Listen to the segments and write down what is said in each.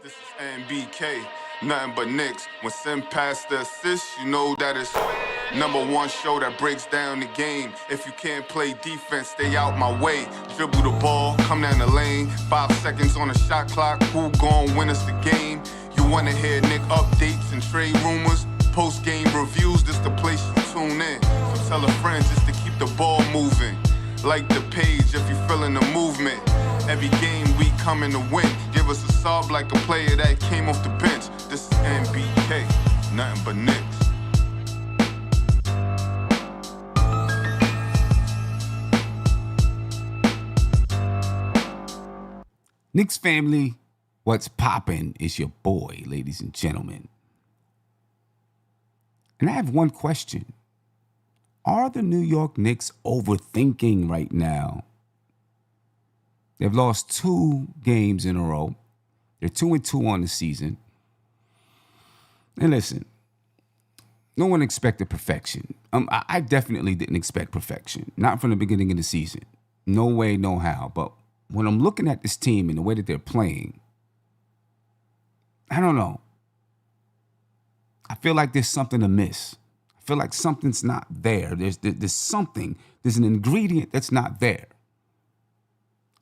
This is NBK, nothing but Knicks. When Sim passed the assist, you know that it's #1 show that breaks down the game. If you can't play defense, stay out my way. Dribble the ball, come down the lane. 5 seconds on the shot clock, who gon' win us the game? You wanna hear Nick updates and trade rumors? Post-game reviews, this the place you tune in. So tell a friend just to keep the ball moving. Like the page if you feeling the movement. Every game we coming to win. Give us a sub like a player that came off the bench. This is NBK, nothing but Knicks. Knicks family, what's poppin'? It's your boy, ladies and gentlemen. And I have one question. Are the New York Knicks overthinking right now? They've lost 2 games in a row. They're 2-2 on the season. And listen, no one expected perfection. I definitely didn't expect perfection. Not from the beginning of the season. No way, no how. But when I'm looking at this team and the way that they're playing, I don't know. I feel like there's something amiss. I feel like something's not there. There's something. There's an ingredient that's not there.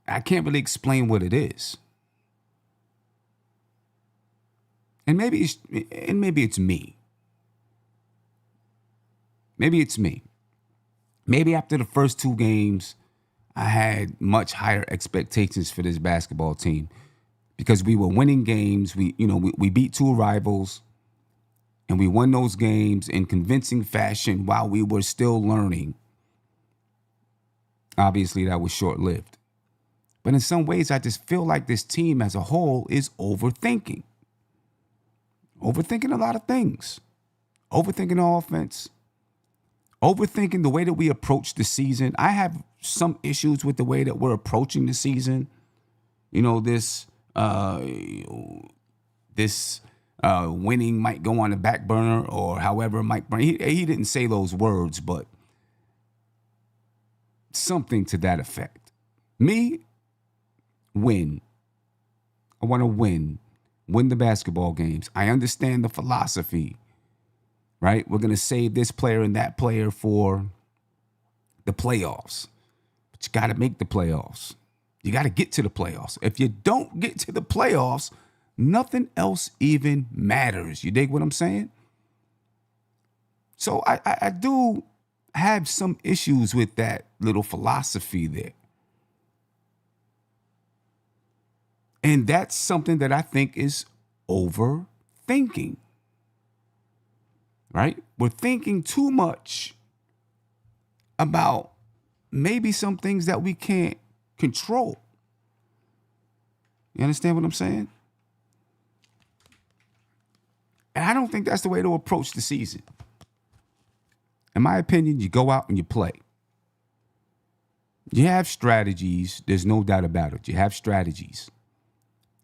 I can't really explain what it is. And maybe it's me. Maybe it's me. Maybe after the first 2 games, I had much higher expectations for this basketball team because we were winning games. We beat 2 rivals, and we won those games in convincing fashion while we were still learning. Obviously, that was short-lived. But in some ways, I just feel like this team as a whole is overthinking. Overthinking a lot of things. Overthinking the offense. Overthinking the way that we approach the season. I have some issues with the way that we're approaching the season. You know, this winning might go on the back burner, or however Mike Brown. He didn't say those words, but something to that effect. Me, win. I want to win the basketball games. I understand the philosophy, right? We're going to save this player and that player for the playoffs. But you got to make the playoffs. You got to get to the playoffs. If you don't get to the playoffs, nothing else even matters. You dig what I'm saying? So I do have some issues with that little philosophy there. And that's something that I think is overthinking, right? We're thinking too much about maybe some things that we can't control. You understand what I'm saying? And I don't think that's the way to approach the season. In my opinion, you go out and you play. You have strategies. There's no doubt about it. You have strategies.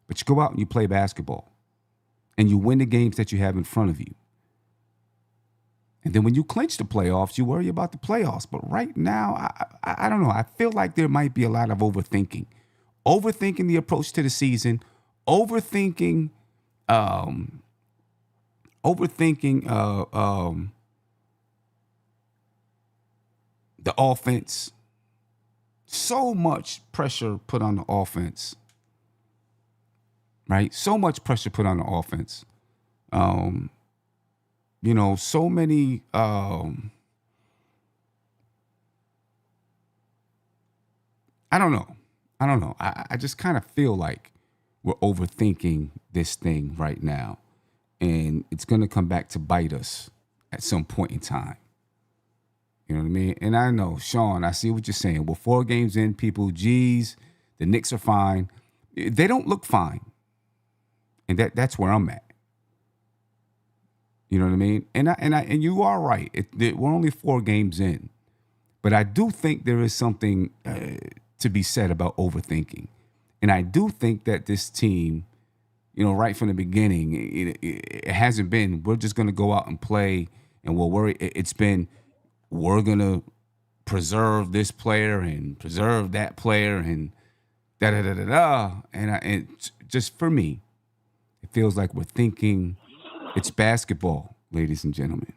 But you go out and you play basketball. And you win the games that you have in front of you. And then when you clinch the playoffs, you worry about the playoffs. But right now, I don't know. I feel like there might be a lot of overthinking. Overthinking the approach to the season. Overthinking the offense. So much pressure put on the offense. Right? So much pressure put on the offense. So many I don't know. I just kind of feel like we're overthinking this thing right now. And it's going to come back to bite us at some point in time. You know what I mean? And I know, Sean, I see what you're saying. We're 4 games in, people, geez, the Knicks are fine. They don't look fine. And that's where I'm at. You know what I mean? And you are right. We're only 4 games in. But I do think there is something to be said about overthinking. And I do think that this team, right from the beginning, it hasn't been, we're just going to go out and play and we'll worry. It's been, we're going to preserve this player and preserve that player and da-da-da-da-da. And just for me, feels like we're thinking it's basketball, ladies and gentlemen.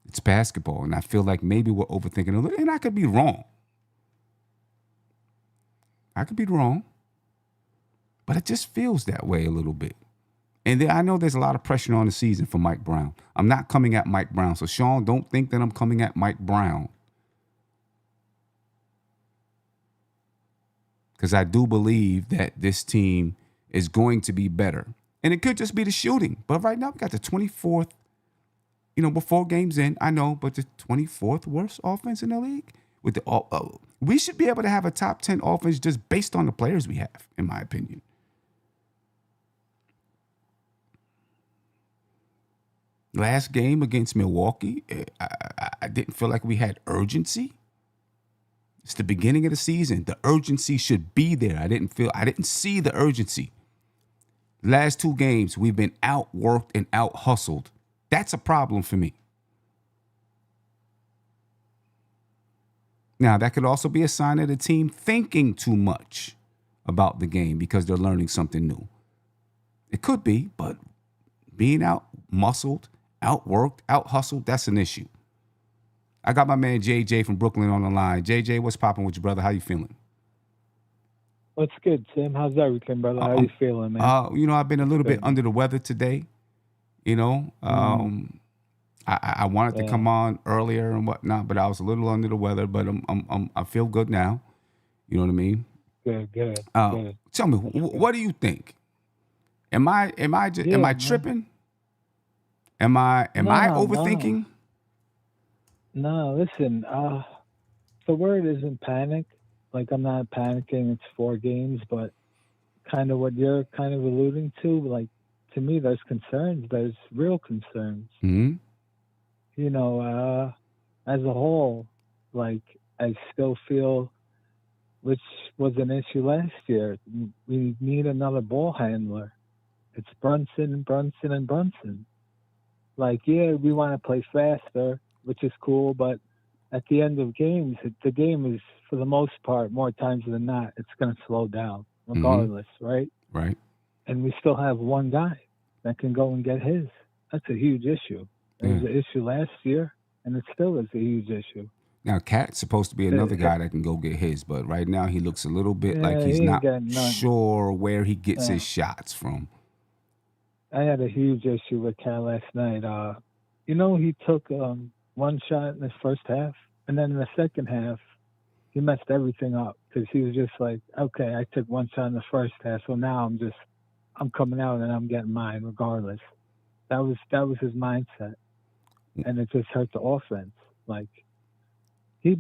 It's basketball, and I feel like maybe we're overthinking a little, and I could be wrong. But it just feels that way a little bit. And I know there's a lot of pressure on the season for Mike Brown. I'm not coming at Mike Brown. So, Sean, don't think that I'm coming at Mike Brown. Because I do believe that this team is going to be better. And it could just be the shooting. But right now, we got the 24th, we're 4 games in, I know, but the 24th worst offense in the league. With we should be able to have a top 10 offense just based on the players we have, in my opinion. Last game against Milwaukee, I didn't feel like we had urgency. It's the beginning of the season. The urgency should be there. I didn't see the urgency. Last 2 games, we've been outworked and out-hustled. That's a problem for me. Now, that could also be a sign of the team thinking too much about the game because they're learning something new. It could be, but being out-muscled, outworked, out-hustled, that's an issue. I got my man JJ from Brooklyn on the line. JJ, what's popping with you, brother? How you feeling? What's good, Tim? How's everything, brother? How you feeling, man? I've been a little bit under the weather today. I wanted to come on earlier and whatnot, but I was a little under the weather. But I feel good now. You know what I mean? Good. Tell me, what do you think? Am I tripping? Am I overthinking? No, listen. The word isn't panic. Like, I'm not panicking. It's 4 games, but kind of what you're kind of alluding to. Like, to me, there's concerns. There's real concerns. Mm-hmm. As a whole, like, I still feel, which was an issue last year, we need another ball handler. It's Brunson. Like, yeah, we want to play faster, which is cool, but at the end of games, the game is, for the most part, more times than not, it's going to slow down regardless, right? Right. And we still have one guy that can go and get his. That's a huge issue. It was an issue last year, and it still is a huge issue. Now, Cat's supposed to be another guy that can go get his, but right now he looks a little bit like he's not sure where he gets his shots from. I had a huge issue with Cat last night. He took one shot in the first half, and then in the second half, he messed everything up because he was just like, okay, I took one shot in the first half, so now I'm coming out and I'm getting mine regardless. That was his mindset, and it just hurt the offense. Like, how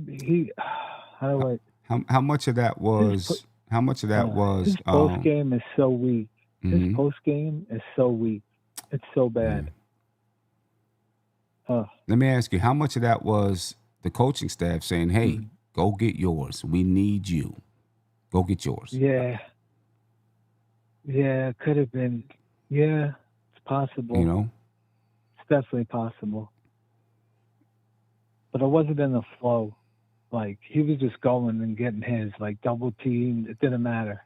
much of that was his post game is so weak. Mm-hmm. His post game is so weak. It's so bad. Let me ask you, how much of that was the coaching staff saying, hey, go get yours. We need you. Go get yours. Yeah, it could have been. Yeah, it's possible. It's definitely possible. But it wasn't in the flow. Like, he was just going and getting his, like, double teamed. It didn't matter.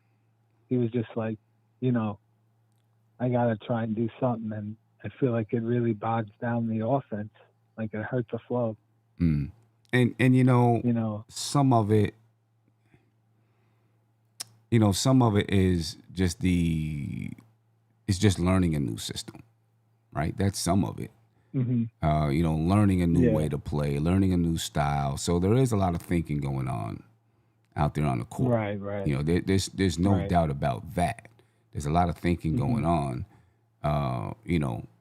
He was just like, I got to try and do something. And I feel like it really bogs down the offense. Like, it hurt the flow. And some of it, some of it is just learning a new system, right? That's some of it. Mm-hmm. Learning a new way to play, learning a new style. So there is a lot of thinking going on out there on the court. Right. There's no doubt about that. There's a lot of thinking going on.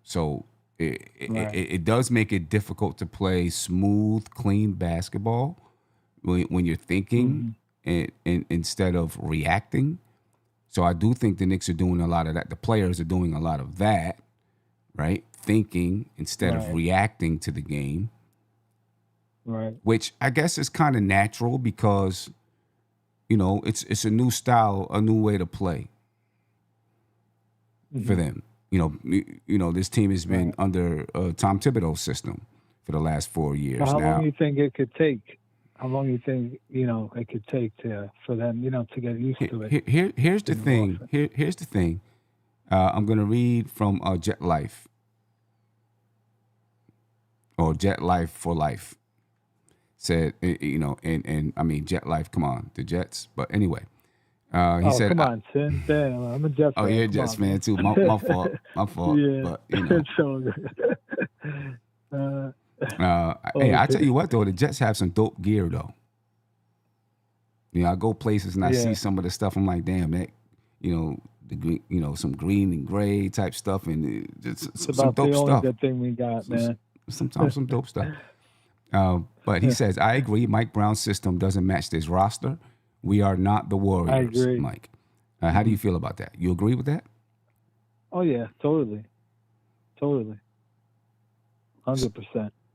So it does make it difficult to play smooth, clean basketball when you're thinking and instead of reacting. So I do think the Knicks are doing a lot of that. The players are doing a lot of that, right? Thinking instead of reacting to the game. Right. Which I guess is kind of natural because, it's a new style, a new way to play for them. This team has been under Tom Thibodeau's system for the last 4 years. How long do you think it could take? How long do you think, it could take for them, to get used to it? Here's the thing. Here's the thing. I'm going to read from Jet Life, or Jet Life for Life. Said, and I mean, Jet Life, come on, the Jets. But anyway, he said, come on, Sin. Damn, I'm a Jet fan. oh, you're a Come Jets on, fan man. too. My fault. My fault. Yeah, But, it's so good. hey, I Okay. tell you what, though, the Jets have some dope gear, though. I go places and I see Yeah. some of the stuff. I'm like, damn, that, the green, some green and gray type stuff, and just It's some about dope the only stuff. good thing we got, man. Sometimes some dope stuff. But he says, I agree. Mike Brown's system doesn't match this roster. We are not the Warriors, agree. Mike. How do you feel about that? You agree with that? Oh yeah, totally, 100%.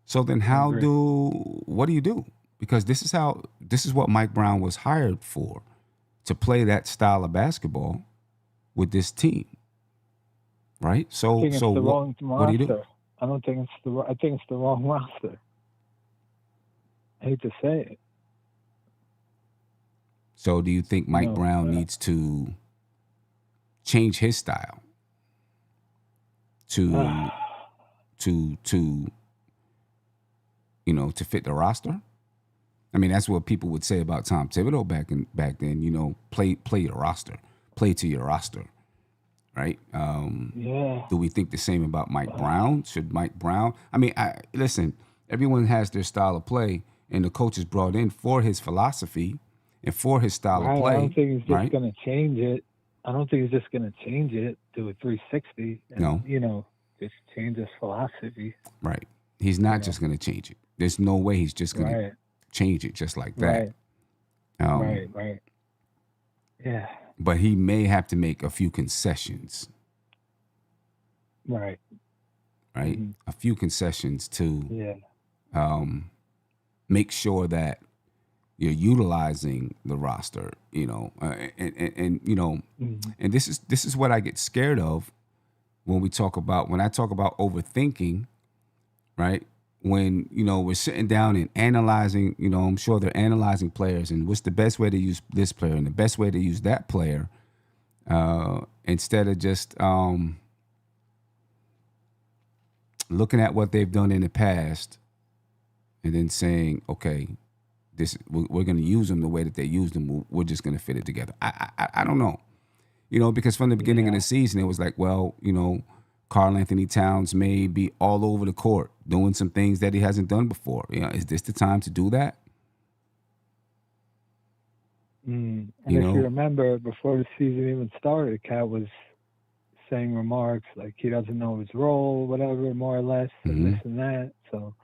So then what do you do? Because this is what Mike Brown was hired for, to play that style of basketball with this team. Right? So, I think it's the wrong roster. What do you do? I don't think I think it's the wrong roster. I hate to say it. So do you think Mike Brown needs to change his style to fit the roster? I mean, that's what people would say about Tom Thibodeau back then. Play your roster, play to your roster, right? Yeah. Do we think the same about Mike Brown? Should Mike Brown? I mean, listen. Everyone has their style of play, and the coach is brought in for his philosophy and for his style of play. I don't think he's just right? going to change it. I don't think he's just going to change it to a 360 and, just change his philosophy. Right. He's not just going to change it. There's no way he's just going to change it just like that. Right. Yeah. But he may have to make a few concessions. Right. Mm-hmm. A few concessions to make sure that you're utilizing the roster, and this is what I get scared of when I talk about overthinking, right? When, we're sitting down and analyzing, I'm sure they're analyzing players and what's the best way to use this player and the best way to use that player, instead of just looking at what they've done in the past and then saying, okay, we're going to use them the way that they used them. We're just going to fit it together. I don't know, because from the beginning of the season, it was like, well, Karl Anthony Towns may be all over the court doing some things that he hasn't done before. Is this the time to do that? And if you remember, before the season even started, Cat was saying remarks like he doesn't know his role, whatever, more or less, and this and that. So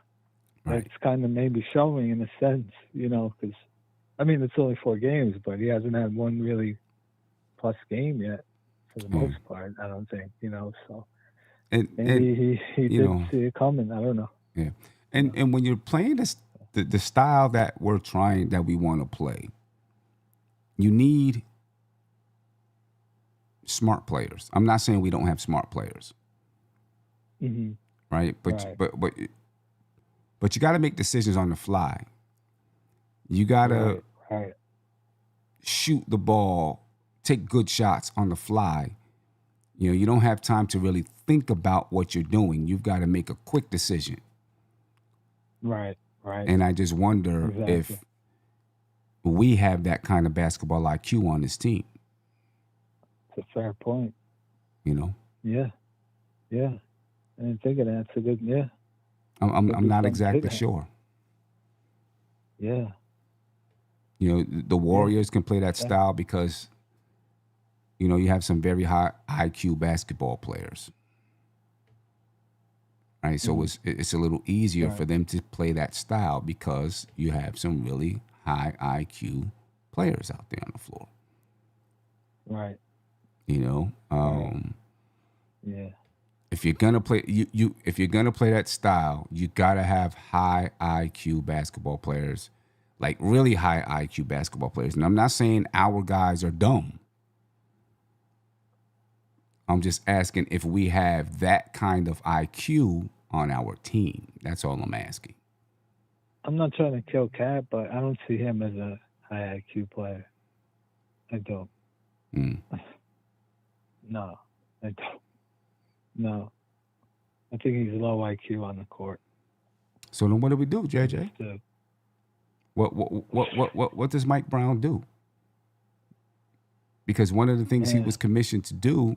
it's kind of maybe showing in a sense, because, I mean, it's only 4 games, but he hasn't had one really plus game yet for the most part, I don't think, so maybe he didn't see it coming. I don't know. Yeah. And when you're playing the style that we want to play, you need smart players. I'm not saying we don't have smart players. Mm-hmm. Right? But you got to make decisions on the fly. You got to shoot the ball, take good shots on the fly. You don't have time to really think about what you're doing. You've got to make a quick decision. Right. And I just wonder if we have that kind of basketball IQ on this team. It's a fair point. Yeah. I didn't think of that. It's a good, I'm not exactly sure. Yeah. The Warriors can play that style because, you have some very high IQ basketball players. Right? So it's a little easier for them to play that style because you have some really high IQ players out there on the floor. Right. If you're gonna play if you're gonna play that style, you gotta have high IQ basketball players, like really high IQ basketball players. And I'm not saying our guys are dumb. I'm just asking if we have that kind of IQ on our team. That's all I'm asking. I'm not trying to kill Cat, but I don't see him as a high IQ player. I don't. No. I don't. No, I think he's low IQ on the court. So then what do we do, I just JJ? do. What does Mike Brown do? Because one of the things he Man, was commissioned to do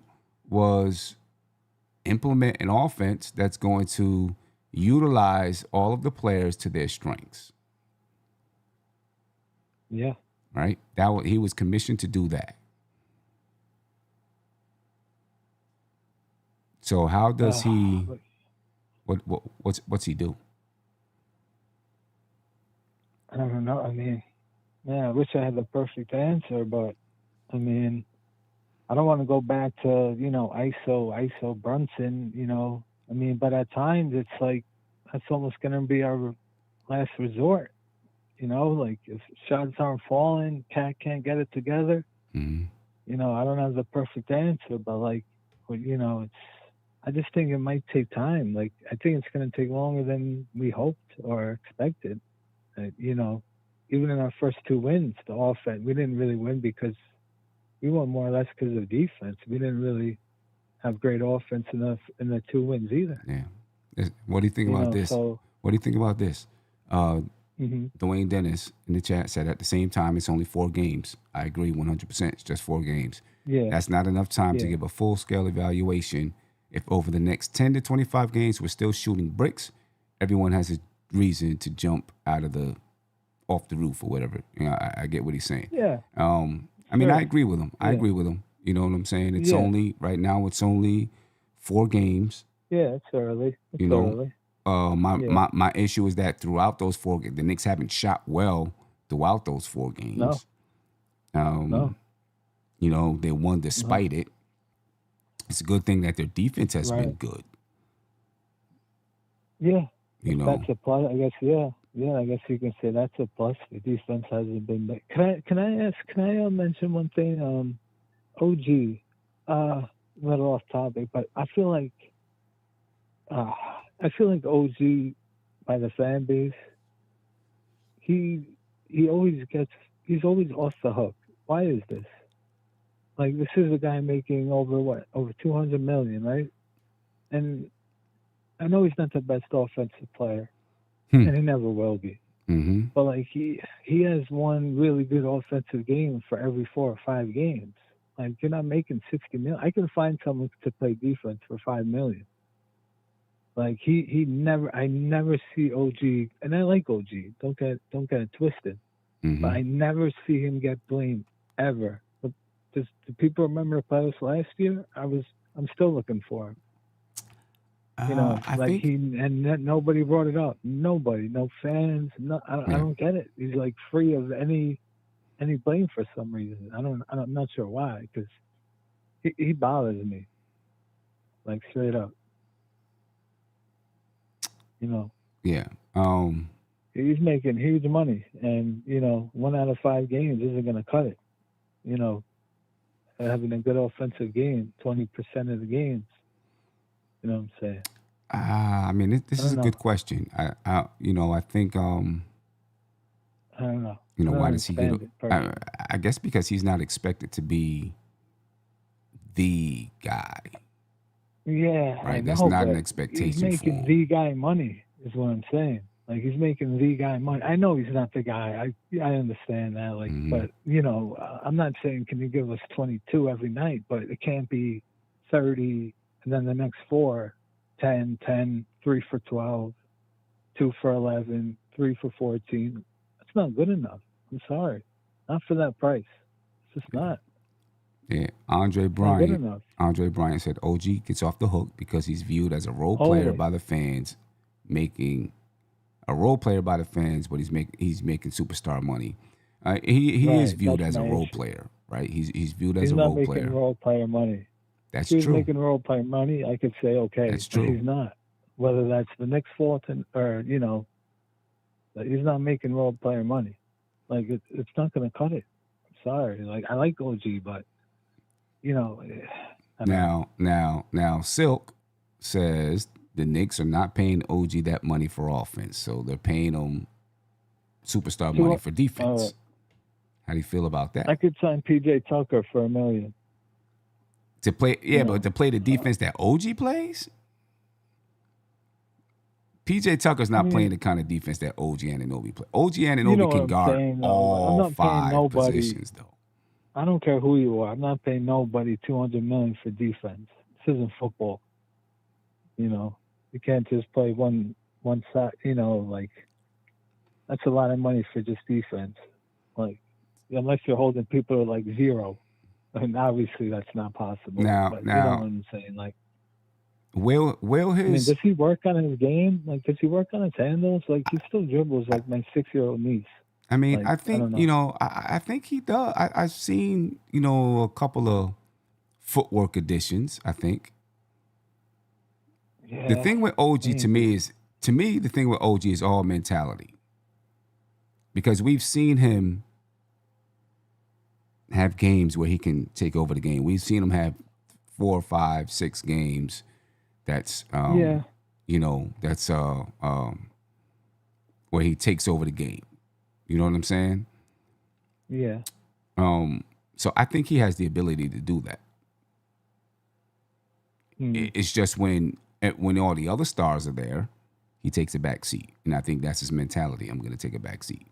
was implement an offense that's going to utilize all of the players to their strengths. yeah. Right? He was commissioned to do that. So how does he? But What's he do? I don't know. I mean, man, I wish I had the perfect answer, but I mean, I don't want to go back to, ISO Brunson, I mean, but at times it's like that's almost going to be our last resort, like if shots aren't falling, Cat can't get it together. Mm-hmm. I don't have the perfect answer, but it's, I just think it might take time. Like, I think it's going to take longer than we hoped or expected. Even in our first two wins, the offense, we didn't really win because we won more or less because of defense. We didn't really have great offense enough in the two wins either. Yeah. What do you think about this? So What do you think about this? mm-hmm. Dwayne Dennis in the chat said at the same time it's only 4 games. I agree 100%. It's just 4 games. Yeah, That's not enough time to give a full-scale evaluation. If over the next 10 to 25 games we're still shooting bricks, everyone has a reason to jump off the roof or whatever. I get what he's saying. Yeah. I mean, I agree with him. I agree with him. You know what I'm saying? It's only right now. It's only 4 games. Yeah, it's early. Early. My issue is that throughout those 4 games, the Knicks haven't shot well throughout those 4 games. No. They won despite it. It's a good thing that their defense has been good. Yeah. That's a plus. I guess. Yeah. I guess you can say that's a plus. The defense hasn't been bad. Can I mention one thing? OG, a little off topic, but I feel like OG by the fan base, he's always off the hook. Why is this? Like, this is a guy making over 200 million, right? And I know he's not the best offensive player, and he never will be. Mm-hmm. But like he has one really good offensive game for every 4 or 5 games. Like, you're not making 60 million. I can find someone to play defense for 5 million. Like I never see OG, and I like OG. Don't get it twisted. Mm-hmm. But I never see him get blamed ever. But do people remember the playoffs last year? I'm still looking for him. Nobody brought it up. Nobody, no fans. I don't get it. He's like free of any blame for some reason. I'm not sure why, because he bothers me, like, straight up. Yeah. He's making huge money, and 1 out of 5 games isn't going to cut it. Having a good offensive game, 20% of the games. You know what I'm saying? I mean, this is a good question. I think. I don't know. Why does he get? I guess because he's not expected to be the guy. Yeah, right. That's not an expectation. He's making the guy money, is what I'm saying. Like, he's making the guy money. I know he's not the guy. I understand that. Like, but I'm not saying can you give us 22 every night, but it can't be 30 and then the next 4, 10, 10, 3 for 12, 2 for 11, 3 for 14. That's not good enough. I'm sorry, not for that price. It's just not. Yeah, Andre Bryant said OG gets off the hook because he's viewed as a role player by the fans, but he's making superstar money. He is viewed as a role player, right? He's viewed as a role player. He's not making role player money. That's true. If he's making role player money, I could say okay. That's true. But he's not. Whether that's the Knicks' fault or he's not making role player money. Like, it's not going to cut it. I'm sorry. Like, I like OG, but Now, Silk says the Knicks are not paying OG that money for offense, so they're paying him superstar money for defense. How do you feel about that? I could sign PJ Tucker for $1 million. To play, you but know. to play the defense that OG plays, PJ Tucker's I not playing mean, the kind of defense that OG Anunoby play. OG you know Anunoby what can I'm guard saying though. Like, I'm all not paying 5 nobody. positions, though. I don't care who you are. I'm not paying nobody $200 million for defense. This isn't football. You know, you can't just play one side. You know, like that's a lot of money for just defense. Like, unless you're holding people to like 0, and obviously that's not possible. Now, But you know what now, I'm saying? Like, will I mean, his? does he work on his game? Like, does he work on his handles? Like, he still dribbles like my 6-year-old niece. I mean, Like, I I think don't know. I think he does. I've seen a couple of footwork additions. I think the Yeah, thing with OG maybe. the thing with OG is all mentality, because we've seen him have games where he can take over the game. We've seen him have 4, 5, 6 games that's Yeah, that's where he takes over the game. You know what I'm saying? yeah. So I think he has the ability to do that. Mm, It's just when all the other stars are there, he takes a back seat, and I think that's his mentality. I'm going to take a back seat.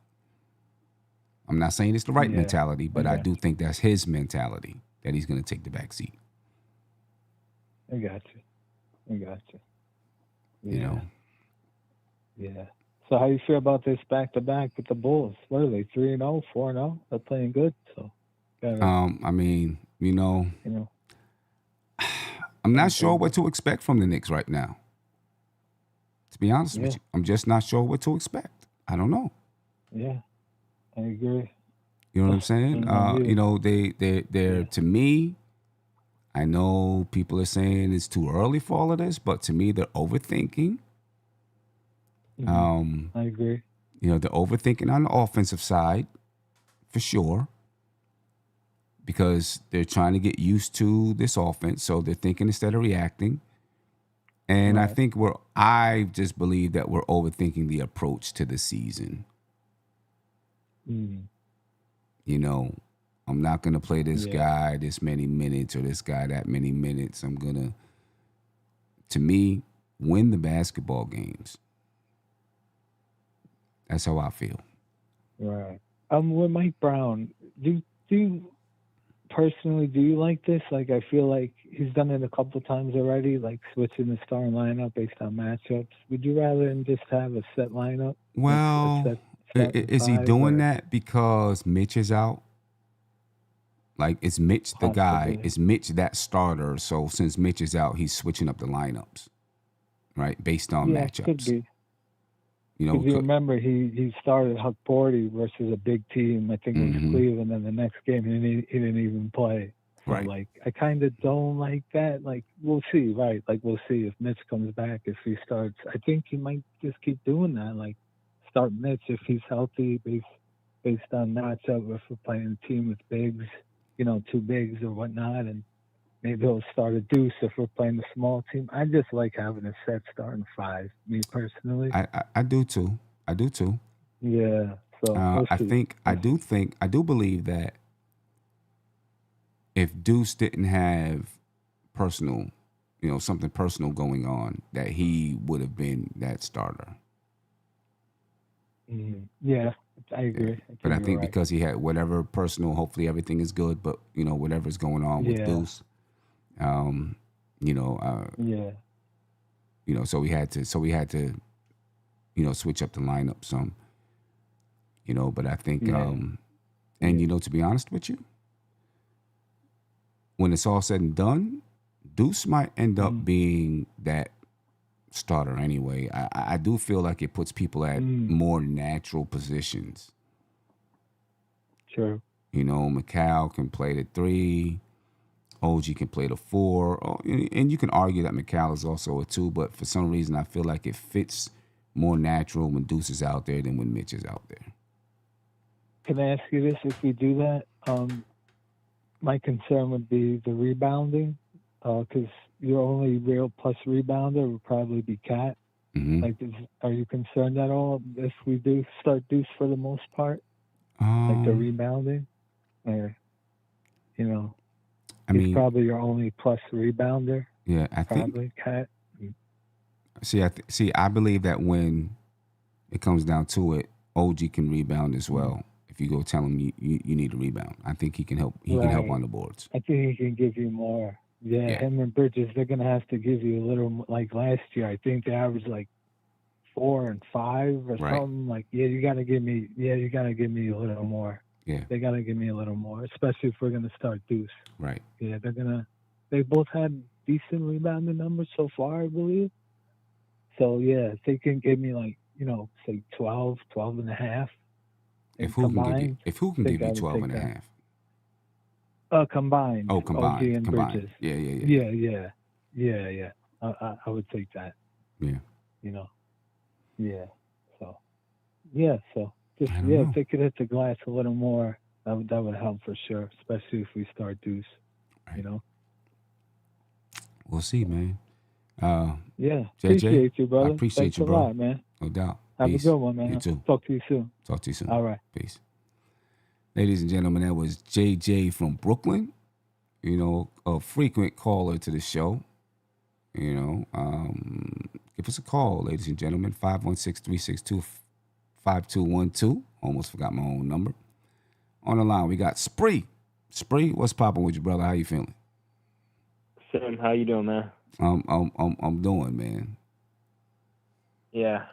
I'm not saying it's the right yeah. mentality, I but I got do think that's his mentality, that he's going to take the back seat. you. I got you. I got you. You Yeah, know, yeah. So how you feel about this back to back with the Bulls? What are they, 3-0, 4-0? They're playing good, so gotta, I mean, you know, I'm not sure improve what it. to expect from the Knicks right now. To be honest with Yeah, you, I'm just not sure what to expect. I don't know. yeah. I agree. You know what I I'm saying? don't know either. They're Yeah. to me. I know people are saying it's too early for all of this, but to me, they're overthinking. Hmm. I agree. They're overthinking on the offensive side for sure, because they're trying to get used to this offense. So they're thinking instead of reacting. And Right. I just believe that we're overthinking the approach to the season. Mm. You know, I'm not going to play this Yeah. guy this many minutes or this guy that many minutes. I'm going to me, win the basketball games. That's how I feel. Right. With Mike Brown, do you personally do you like this? Like, I feel like he's done it a couple times already, like switching the starting lineup based on matchups. Would you rather him just have a set lineup, like a Well, set starting is he five, doing or that because Mitch is out? Like, is Mitch the guy? possibly? Is Mitch that starter? So since Mitch is out, he's switching up the lineups, right, based on Yeah, could matchups. be. Because you remember he started Huck Porty versus a big team. I think it was Mm-hmm. Cleveland. And the next game he didn't even play. So Right. like I kind of don't like that. Like we'll see, right? Like we'll see if Mitch comes back, if he starts. I think he might just keep doing that. Like start Mitch if he's healthy, based on matchup. If we're playing a team with bigs, two bigs or whatnot, and maybe he'll start a deuce if we're playing a small team. I just like having a set starting five, me personally. I do too. I do too. Yeah, so we'll I see. think We'll see. I do believe that if Deuce didn't have personal, something personal going on, that he would have been that starter. Yeah, I Yeah. agree. I But think I you're think right. because he had whatever personal, hopefully everything is good, but whatever's going on with Yeah, Deuce, um, you know, uh, yeah, so we had to, switch up the lineup some, but I think, yeah, and yeah. to be honest with you, when it's all said and done, Deuce might end up Mm, being that starter anyway. I do feel like it puts people at mm, more natural positions. true. McCall can play the 3, OG can play the 4, and you can argue that McCall is also a 2, but for some reason I feel like it fits more natural when Deuce is out there than when Mitch is out there. Can I ask you this? If we do that, my concern would be the rebounding, because your only real plus rebounder would probably be Cat. Hmm. Like, are you concerned at all if we do start Deuce for the most part, like the Um, rebounding, or you know? I He's mean, probably your only plus rebounder. yeah, I think. Probably, Cat. See, I believe that when it comes down to it, OG can rebound as well. If you go tell him you need a rebound, I think he can help. He can help Right. on the boards. I think he can give you more. Yeah, Yeah, him and Bridges, they're gonna have to give you a little. Like last year, I think they averaged like 4 and 5 or right. something. Like, yeah, you gotta give me. Yeah, you gotta give me a little more. Yeah, They gotta give me a little more, especially if we're gonna start Deuce. right. Yeah, they're gonna. They both had decent rebounding numbers so far, I believe. So yeah, if they can give me like say 12, 12 and a half, and combined, If who can I give think you I would 12 take and a that. half? Combined, Oh, OG and combined. Bridges. Yeah. Yeah. I would take that. Yeah. You know. Yeah. So yeah. So just I don't yeah, if know. they could hit the glass a little more, that would help for sure. Especially if we start Deuce. Right. You know. We'll see, man. Yeah. JJ, Appreciate you, I brother. appreciate Thanks you, a bro. lot, man. No doubt. Have a Peace. good one, You man. too. Talk to you soon. Talk to you soon. All right. Peace. Ladies and gentlemen, that was JJ from Brooklyn. A frequent caller to the show. Give us a call, ladies and gentlemen. 516-362-5212. Almost forgot my own number. On the line, we got Spree. Spree, what's popping with you, brother? How you feeling? Sim, how you doing, man? I'm doing, man. Yeah.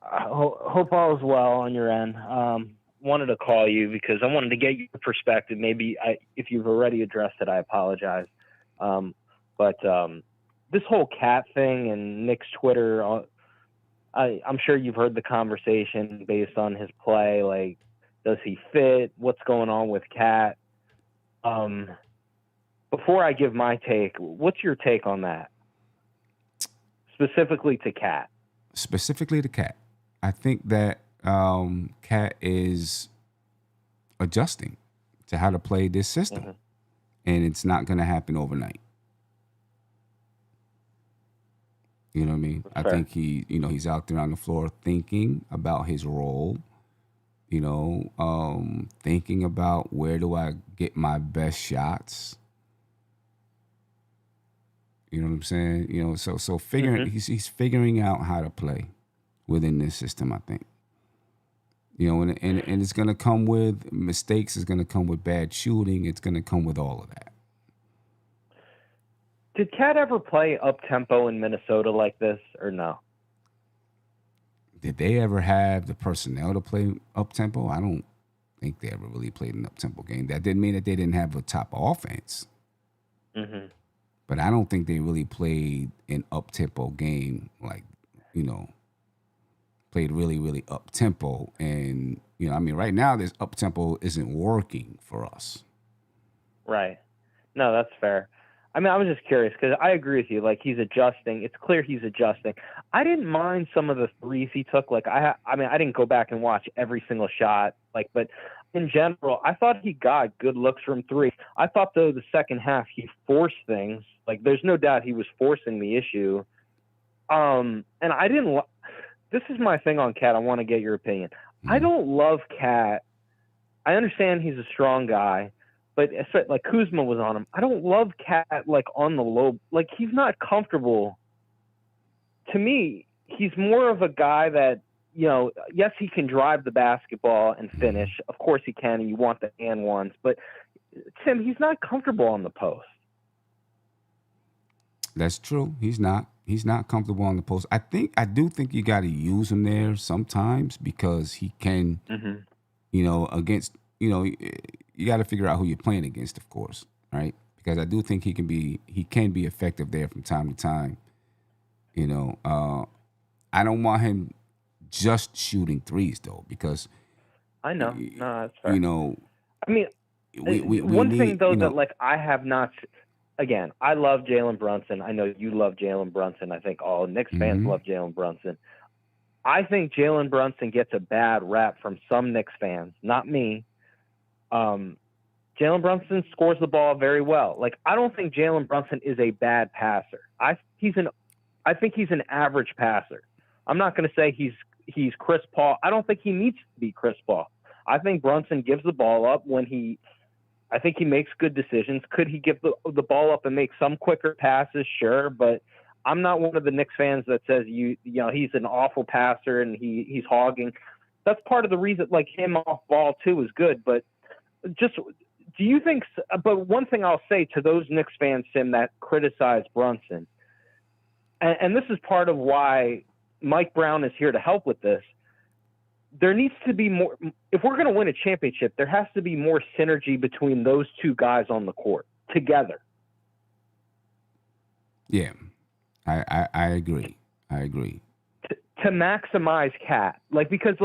I hope all is well on your end. Wanted to call you because I wanted to get your perspective. Maybe if you've already addressed it, I apologize. But this whole Cat thing and Knicks Twitter, I'm sure you've heard the conversation based on his play. Like, does he fit? What's going on with Cat? Before I give my take, what's your take on that? Specifically to Cat. Specifically to Cat. I think that Cat is adjusting to how to play this system. Mm-hmm. And it's not going to happen overnight. You know what I mean? That's I fair. think he's out there on the floor thinking about his role, thinking about where do I get my best shots. You know what I'm saying? So figuring he's figuring out how to play within this system, I think. And it's gonna come with mistakes, it's gonna come with bad shooting, it's gonna come with all of that. Did Cat ever play up tempo in Minnesota like this or no? Did they ever have the personnel to play up tempo? I don't think they ever really played an up tempo game. That didn't mean that they didn't have a top offense. Mm-hmm. But I don't think they really played an up tempo game, like, played really, really up tempo. And, right now this up tempo isn't working for us. Right. No, that's fair. I was just curious because I agree with you. Like, he's adjusting. It's clear he's adjusting. I didn't mind some of the threes he took. Like, I didn't go back and watch every single shot. Like, but in general, I thought he got good looks from three. I thought, though, the second half he forced things. Like, there's no doubt he was forcing the issue. And I didn't. This is my thing on Cat. I want to get your opinion. Mm-hmm. I don't love Cat. I understand he's a strong guy. But like Kuzma was on him. I don't love Cat like on the low. Like, he's not comfortable. To me, he's more of a guy that, yes, he can drive the basketball and finish. Of course he can, and you want the and ones. But Tim, he's not comfortable on the post. That's true. He's not. He's not comfortable on the post. I do think you got to use him there sometimes because he can, against, you got to figure out who you're playing against, of course, right? Because I do think he can be effective there from time to time. I don't want him just shooting threes though, because I know, no, that's fair. We one need, thing though that like I have not. Again, I love Jalen Brunson. I know you love Jalen Brunson. I think all Knicks fans love Jalen Brunson. I think Jalen Brunson gets a bad rap from some Knicks fans, not me. Jalen Brunson scores the ball very well. Like, I don't think Jalen Brunson is a bad passer. I think he's an average passer. I'm not going to say he's Chris Paul. I don't think he needs to be Chris Paul. I think Brunson gives the ball up when he I think he makes good decisions. Could he give the ball up and make some quicker passes? Sure, but I'm not one of the Knicks fans that says you know he's an awful passer and he's hogging. That's part of the reason. Like him off ball too is good, but just do you think? But one thing I'll say to those Knicks fans, Sim, that criticize Brunson, and this is part of why Mike Brown is here to help with this. There needs to be more. If we're going to win a championship, there has to be more synergy between those two guys on the court together. Yeah, I agree. I agree. To maximize Cat, because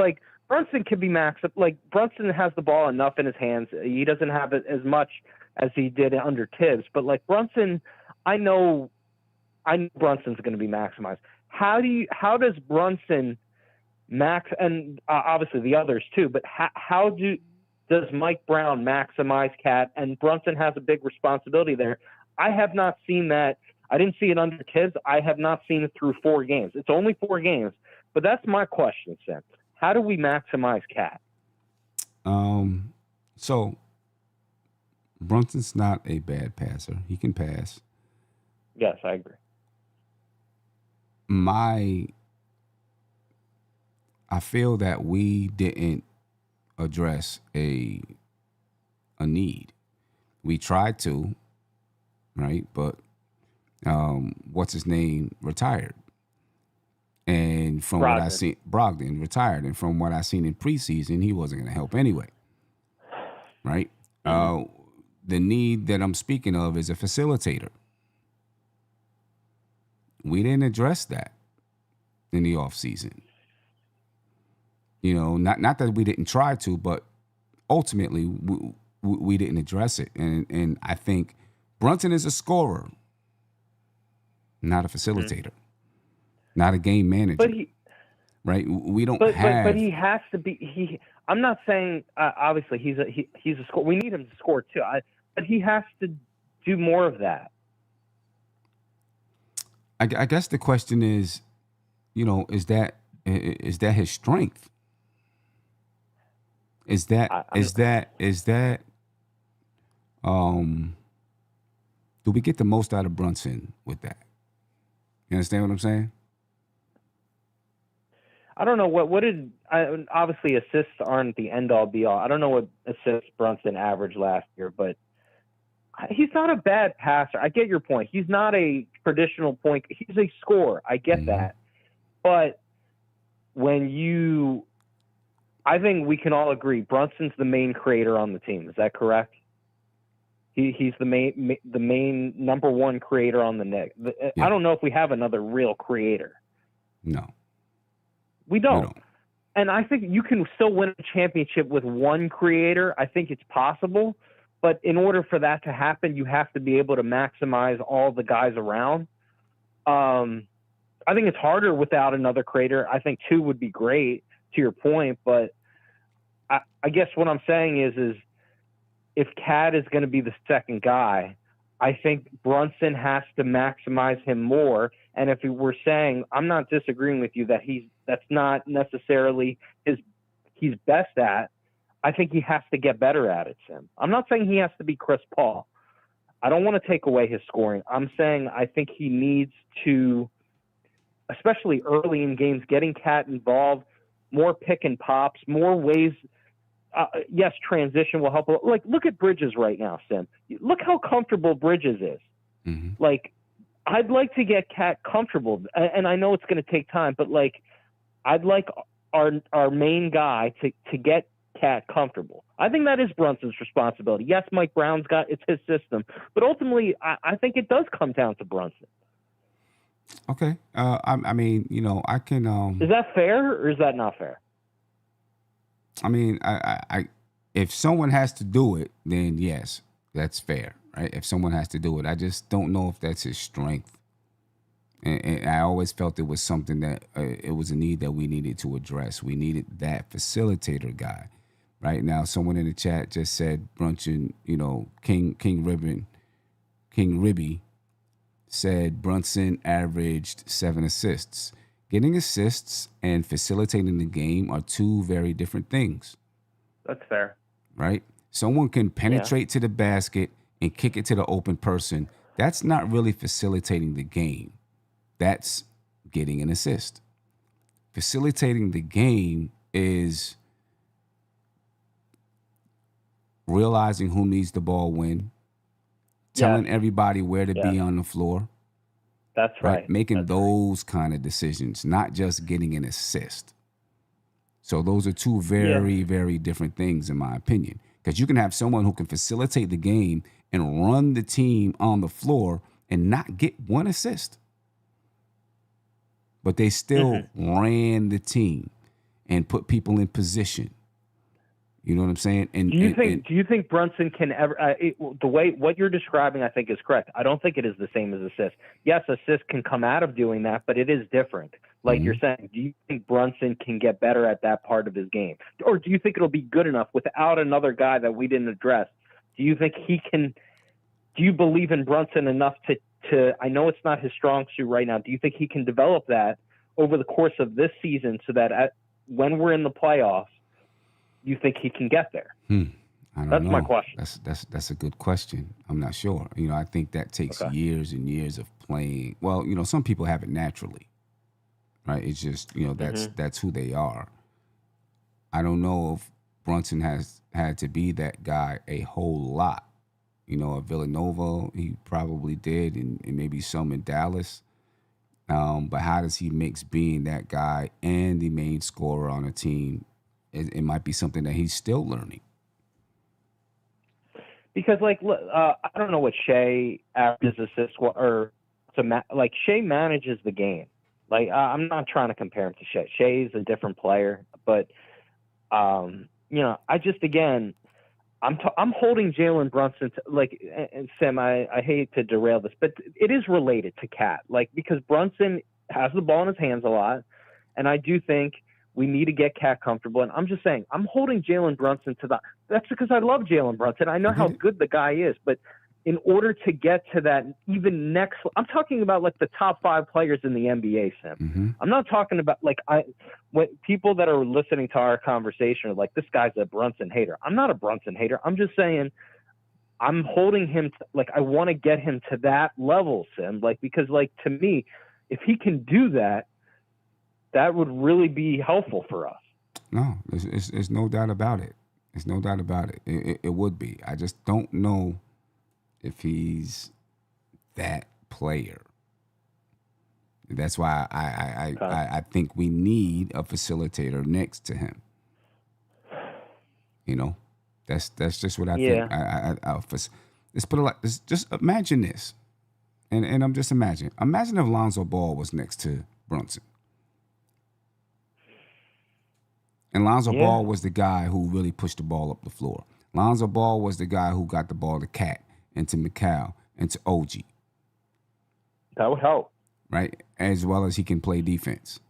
Brunson can be Brunson has the ball enough in his hands. He doesn't have it as much as he did under Tibbs, but Brunson, I know Brunson's going to be maximized. How does Brunson max, and obviously the others too, but how does Mike Brown maximize Cat? And Brunson has a big responsibility there. I have not seen that. I didn't see it under Tibbs. I have not seen it through 4 games. It's only 4 games, but that's my question, Sam. How do we maximize Cat? So Brunson's not a bad passer. He can pass. Yes, I agree. I feel that we didn't address a need. We tried to, right? But what's his name retired, and from what I seen, Brogdon retired, and from what I seen in preseason, he wasn't going to help anyway, right? Mm-hmm. The need that I'm speaking of is a facilitator. We didn't address that in the offseason. You know, not that we didn't try to, but ultimately we didn't address it. And I think Brunson is a scorer, not a facilitator, not a game manager. But right? We don't have. But he has to be. I'm not saying obviously he's a scorer. We need him to score too. But he has to do more of that. I guess the question is, you know, is that his strength? Is that do we get the most out of Brunson with that? You understand what I'm saying? I don't know obviously assists aren't the end all be all. I don't know what assists Brunson averaged last year, but he's not a bad passer. I get your point. He's not a traditional point. He's a scorer. I get that. But I think we can all agree Brunson's the main creator on the team. Is that correct? He's the main number one creator on the Knicks. Yeah. I don't know if we have another real creator. No. We don't. And I think you can still win a championship with one creator. I think it's possible. But in order for that to happen, you have to be able to maximize all the guys around. I think it's harder without another creator. I think 2 would be great, to your point. But I guess what I'm saying is if Cat is going to be the second guy, I think Brunson has to maximize him more. And if we're saying, I'm not disagreeing with you that that's not necessarily he's best at, I think he has to get better at it, Sim. I'm not saying he has to be Chris Paul. I don't want to take away his scoring. I'm saying I think he needs to, especially early in games, getting Cat involved, more pick and pops, more ways. Yes, transition will help. Look at Bridges right now, Sim. Look how comfortable Bridges is. Mm-hmm. I'd like to get Cat comfortable, and I know it's going to take time, but I'd like our main guy to get Cat comfortable. I think that is Brunson's responsibility. Yes, Mike Brown's it's his system, but ultimately, I think it does come down to Brunson. Okay, I mean, you know, I can. Is that fair or is that not fair? I mean, I if someone has to do it, then yes, that's fair, right? If someone has to do it, I just don't know if that's his strength. And I always felt it was something that it was a need that we needed to address. We needed that facilitator guy. Right now, someone in the chat just said Brunson, you know, King Ribby said Brunson averaged 7 assists. Getting assists and facilitating the game are 2 very different things. That's fair. Right? Someone can penetrate to the basket and kick it to the open person. That's not really facilitating the game. That's getting an assist. Facilitating the game is realizing who needs the ball when, telling everybody where to be on the floor. That's right. Making That's those kind of decisions, not just getting an assist. So those are two very, very different things, in my opinion. Because you can have someone who can facilitate the game and run the team on the floor and not get one assist. But they still ran the team and put people in position. You know what I'm saying? And do you think Brunson can ever? The way what you're describing, I think, is correct. I don't think it is the same as assist. Yes, assist can come out of doing that, but it is different. Like you're saying, do you think Brunson can get better at that part of his game, or do you think it'll be good enough without another guy that we didn't address? Do you think he can? Do you believe in Brunson enough to? I know it's not his strong suit right now. Do you think he can develop that over the course of this season so that when we're in the playoffs, you think he can get there? That's my question. That's a good question. I'm not sure. I think that takes years and years of playing. Well, some people have it naturally, right? It's just that's who they are. I don't know if Brunson has had to be that guy a whole lot. At Villanova, he probably did, and maybe some in Dallas. But how does he mix being that guy and the main scorer on a team? It might be something that he's still learning. Because, I don't know what Shea averages assists Shea manages the game. I'm not trying to compare him to Shea. Shea's a different player, but I just I'm holding Jalen Brunson to, and Sam, I hate to derail this, but it is related to Cat, because Brunson has the ball in his hands a lot, and I do think we need to get Cat comfortable. And I'm just saying, I'm holding Jalen Brunson to that. That's because I love Jalen Brunson. I know how good the guy is, but in order to get to that even next, I'm talking about the top 5 players in the NBA, Sam. I'm not talking about when people that are listening to our conversation are like, this guy's a Brunson hater. I'm not a Brunson hater. I'm just saying I'm holding him to, I want to get him to that level, Sam. Because to me, if he can do that, that would really be helpful for us. No, there's no doubt about it. There's no doubt about it. It would be. I just don't know if he's that player. That's why I think we need a facilitator next to him. That's just what I think. Let's put it like this. Just imagine this, and I'm just imagining. Imagine if Lonzo Ball was next to Brunson. And Lonzo Ball was the guy who really pushed the ball up the floor. Lonzo Ball was the guy who got the ball to Cat and to Mikal and to OG. That would help. Right? As well as he can play defense.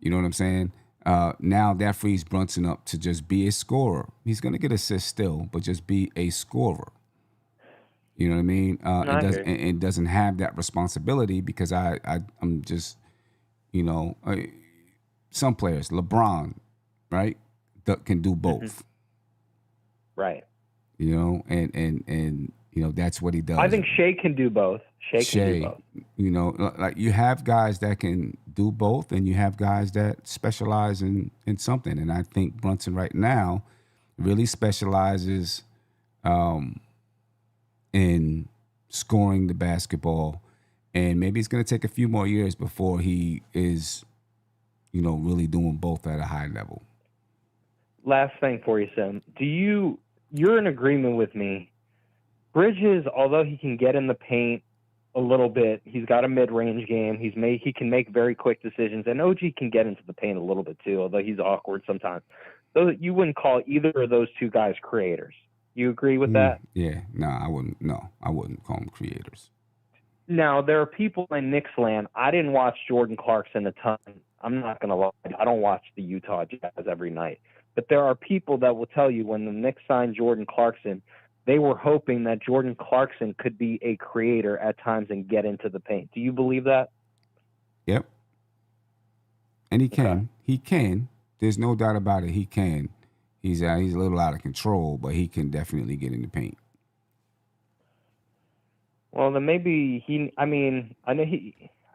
You know what I'm saying? Now that frees Brunson up to just be a scorer. He's going to get assists still, but just be a scorer. You know what I mean? It doesn't have that responsibility because I'm just, some players, LeBron, right, that can do both. Right. And that's what he does. I think Shea can do both. Shea can do both. You have guys that can do both, and you have guys that specialize in something. And I think Brunson right now really specializes in scoring the basketball. And maybe it's going to take a few more years before he is, really doing both at a high level. Last thing for you, Sam. You're in agreement with me. Bridges, although he can get in the paint a little bit, he's got a mid-range game. He can make very quick decisions, and OG can get into the paint a little bit too, although he's awkward sometimes. So you wouldn't call either of those two guys creators. You agree with that? Yeah. No, I wouldn't. No, I wouldn't call them creators. Now, there are people in Knicks land. I didn't watch Jordan Clarkson a ton. I'm not going to lie. I don't watch the Utah Jazz every night. But there are people that will tell you when the Knicks signed Jordan Clarkson, they were hoping that Jordan Clarkson could be a creator at times and get into the paint. Do you believe that? Yep. And he can. He can. There's no doubt about it. He can. He's a little out of control, but he can definitely get in the paint. Well, then maybe I know I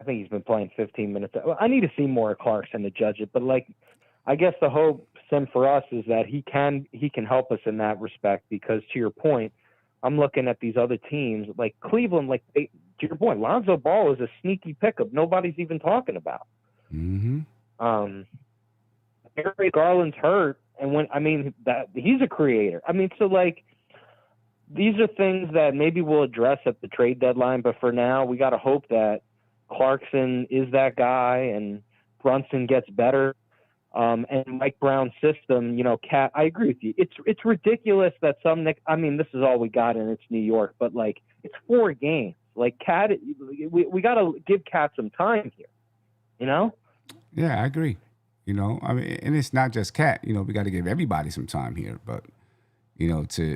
think he's been playing 15 minutes. I need to see more of Clarkson to judge it, but like, I guess the hope, Sim, for us is that he can help us in that respect, because to your point, I'm looking at these other teams like Cleveland, to your point, Lonzo Ball is a sneaky pickup. Nobody's even talking about. Mm-hmm. Barry Garland's hurt, and that he's a creator. So like, these are things that maybe we'll address at the trade deadline, but for now, we got to hope that Clarkson is that guy and Brunson gets better. And Mike Brown's system, Cat, I agree with you. It's ridiculous that this is all we got and it's New York, but like, it's 4 games. Like, Cat, we got to give Cat some time here, Yeah, I agree. And it's not just Cat. We got to give everybody some time here, but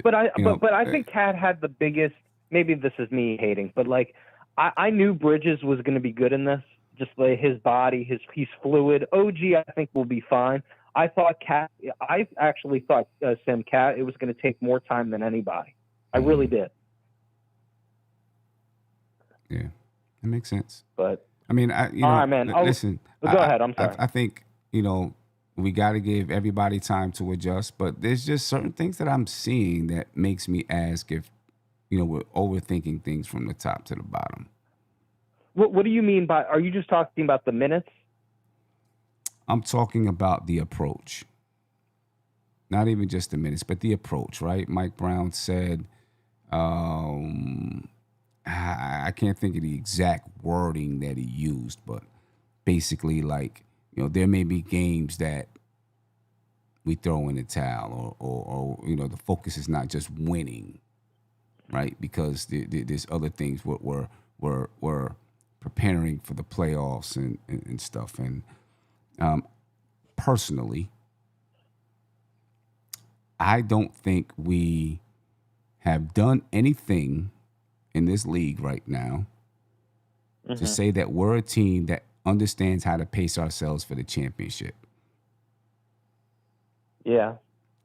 But I think Cat had the biggest. Maybe this is me hating, but like, I knew Bridges was going to be good in this. Just like his body, he's fluid. OG, I think, will be fine. I actually thought Sam Cat, it was going to take more time than anybody. I really did. Yeah, that makes sense. But all right, man. Listen, go ahead. I'm sorry. I think we got to give everybody time to adjust, but there's just certain things that I'm seeing that makes me ask if we're overthinking things from the top to the bottom. What do you mean by? Are you just talking about the minutes? I'm talking about the approach. Not even just the minutes, but the approach, right? Mike Brown said, I can't think of the exact wording that he used, but basically, like, there may be games that we throw in the towel, or the focus is not just winning, right? Because there's other things we're preparing for the playoffs and stuff. And personally, I don't think we have done anything in this league right now to say that we're a team that understands how to pace ourselves for the championship. Yeah.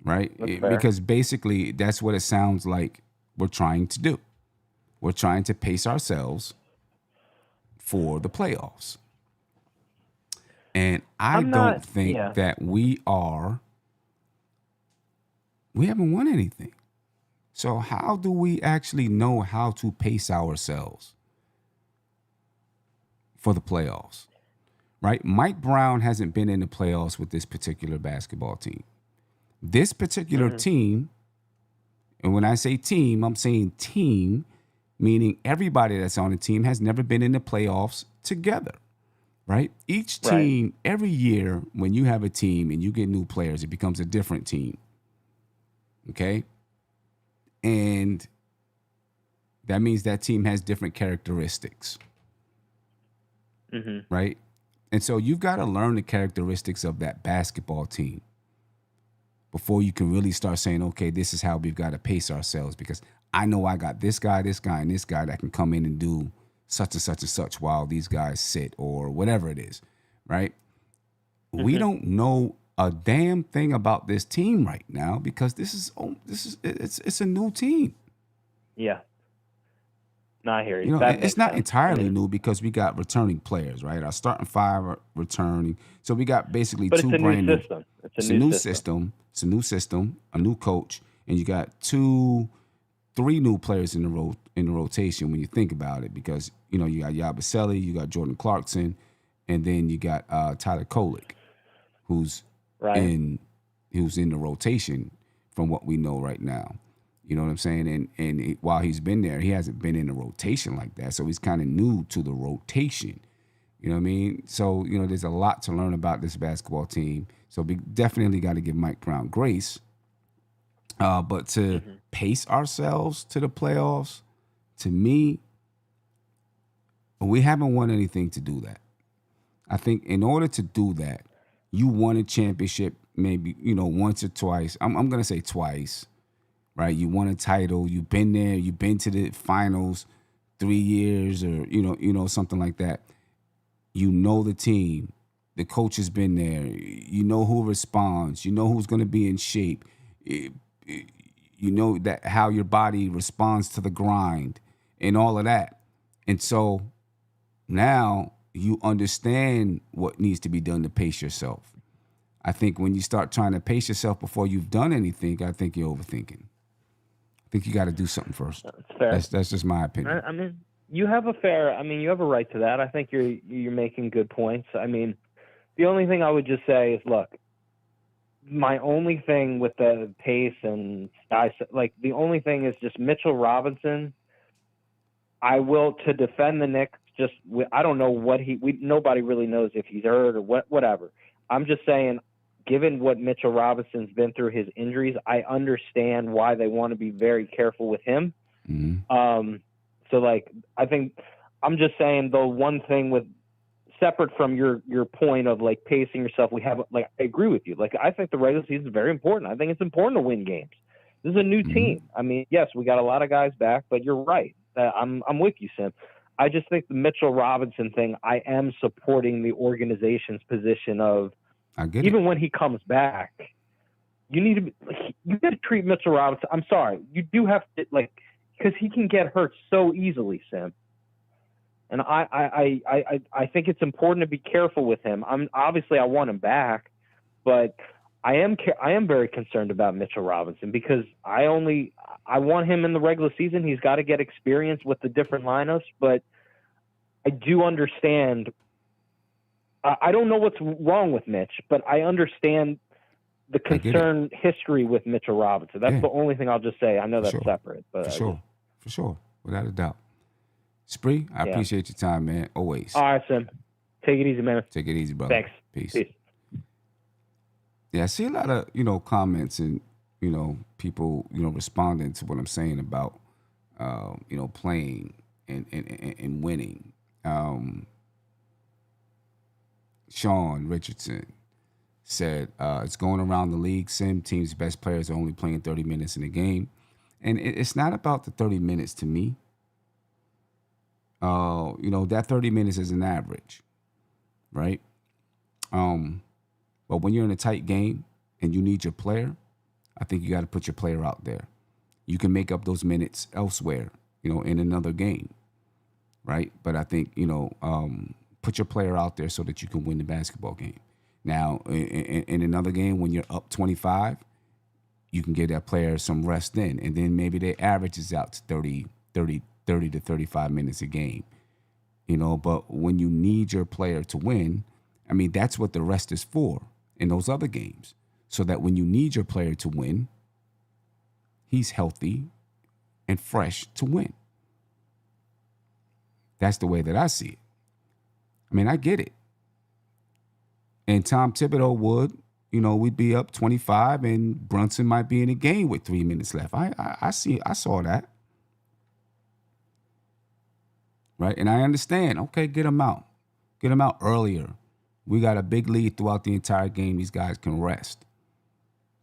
Right? Because basically that's what it sounds like we're trying to do. We're trying to pace ourselves for the playoffs. And I don't think that we haven't won anything. So how do we actually know how to pace ourselves for the playoffs? Right? Mike Brown hasn't been in the playoffs with this particular basketball team. This particular team, and when I say team, I'm saying team, meaning everybody that's on the team has never been in the playoffs together, right? Each team, every year, when you have a team and you get new players, it becomes a different team, okay? And that means that team has different characteristics, right? And so you've got to learn the characteristics of that basketball team before you can really start saying, okay, this is how we've got to pace ourselves, because I know I got this guy, and this guy that can come in and do such and such and such while these guys sit, or whatever it is, right? We don't know a damn thing about this team right now, because it's a new team. Yeah. No, I hear you. It's not entirely new, because we got returning players, right? Our starting 5 are returning. So we got basically two brand new. It's a new system. It's a new system, a new coach, and you got 3 new players in the rotation when you think about it, because you got Yabusele, you got Jordan Clarkson, and then you got Tyler Kolek, who's in the rotation from what we know right now. You know what I'm saying? And while he's been there, he hasn't been in a rotation like that. So he's kind of new to the rotation. You know what I mean? So, there's a lot to learn about this basketball team. So we definitely got to give Mike Brown grace. But to pace ourselves to the playoffs, to me, we haven't won anything to do that. I think in order to do that, you won a championship maybe, once or twice. I'm going to say twice. Right, you won a title. You've been there. You've been to the finals 3 years, or something like that. You know the team. The coach has been there. You know who responds. You know who's going to be in shape. you know that how your body responds to the grind and all of that. And so now you understand what needs to be done to pace yourself. I think when you start trying to pace yourself before you've done anything, I think you're overthinking. I think you got to do something first. That's fair. That's just my opinion. I mean, you have a right to that. I think you're making good points. I mean, the only thing I would just say is, look, my only thing with the pace and the only thing is just Mitchell Robinson. I will, to defend the Knicks. I don't know what nobody really knows if he's hurt or whatever. I'm just saying, given what Mitchell Robinson's been through, his injuries, I understand why they want to be very careful with him. Mm-hmm. So I think I'm just saying the one thing with separate from your point of pacing yourself, we have I agree with you. I think the regular season is very important. I think it's important to win games. This is a new team. I mean, yes, we got a lot of guys back, but you're right. I'm with you, Sim. I just think the Mitchell Robinson thing, I am supporting the organization's position of, even when he comes back, you got to treat Mitchell Robinson. I'm sorry, you do have to because he can get hurt so easily, Sim. And I think it's important to be careful with him. I want him back, but I am very concerned about Mitchell Robinson because I want him in the regular season. He's got to get experience with the different lineups, but I do understand. I don't know what's wrong with Mitch, but I understand the concern history with Mitchell Robinson. That's the only thing I'll just say. I know that's separate, but for sure, without a doubt. Spree, I appreciate your time, man. Always. All right, Sim. Take it easy, man. Take it easy, brother. Thanks. Peace. Yeah, I see a lot of, comments and, people, responding to what I'm saying about, playing and winning. Sean Richardson said, it's going around the league. Sim, team's best players are only playing 30 minutes in a game. And it's not about the 30 minutes to me. That 30 minutes is an average, right? But when you're in a tight game and you need your player, I think you got to put your player out there. You can make up those minutes elsewhere, in another game, right? But I think, put your player out there so that you can win the basketball game. Now, in another game, when you're up 25, you can give that player some rest then. And then maybe their average is out to 30 to 35 minutes a game. But when you need your player to win, I mean, that's what the rest is for in those other games. So that when you need your player to win, he's healthy and fresh to win. That's the way that I see it. I mean, I get it. And Tom Thibodeau would, we'd be up 25 and Brunson might be in a game with 3 minutes left. I saw that. Right? And I understand. Okay, get him out. Get him out earlier. We got a big lead throughout the entire game. These guys can rest.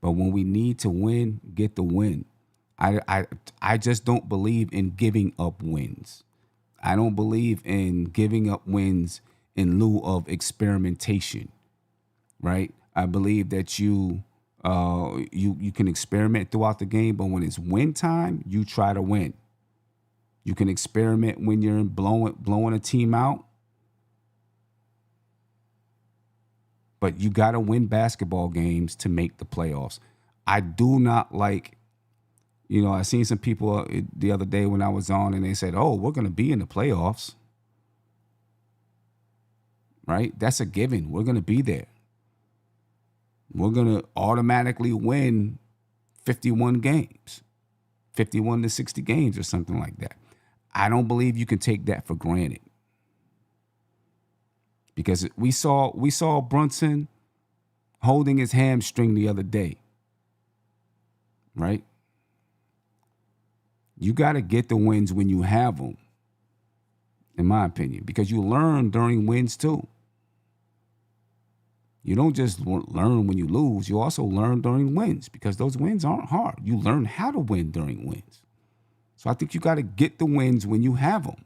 But when we need to win, get the win. I just don't believe in giving up wins. I don't believe in giving up wins in lieu of experimentation. Right? I believe that you can experiment throughout the game, but when it's win time, you try to win. You can experiment when you're blowing a team out. But you got to win basketball games to make the playoffs. I do not like, I seen some people the other day when I was on and they said, oh, we're going to be in the playoffs. Right? That's a given. We're going to be there. We're going to automatically win 51 games, 51 to 60 games or something like that. I don't believe you can take that for granted. Because we saw Brunson holding his hamstring the other day. Right? You got to get the wins when you have them, in my opinion, because you learn during wins too. You don't just learn when you lose. You also learn during wins because those wins aren't hard. You learn how to win during wins. So I think you got to get the wins when you have them.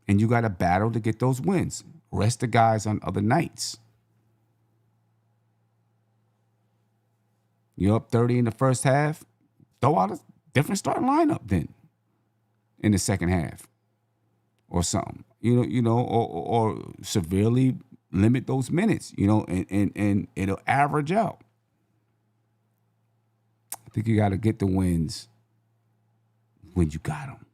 And you got to battle to get those wins. Rest the guys on other nights. You're up 30 in the first half. Throw out a different starting lineup then in the second half or something. Or severely limit those minutes, and it'll average out. I think you got to get the wins when you got them.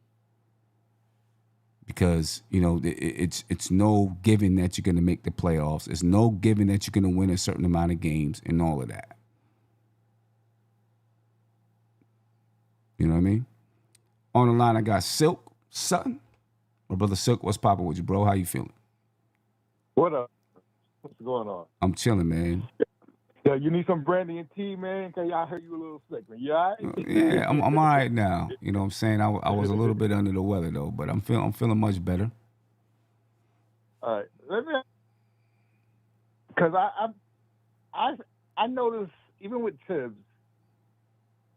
Because, it's no given that you're going to make the playoffs. It's no given that you're going to win a certain amount of games and all of that. You know what I mean? On the line, I got Silk Sutton. My brother Silk, what's popping with you, bro? How you feeling? What up? What's going on? I'm chilling, man. Yeah, you need some brandy and tea, man? Cause I heard you a little sick, man. You all right? Yeah, I'm all right now. You know what I'm saying? I was a little bit under the weather though, but I'm feeling much better. All right. Let me, cause I noticed even with Tibbs,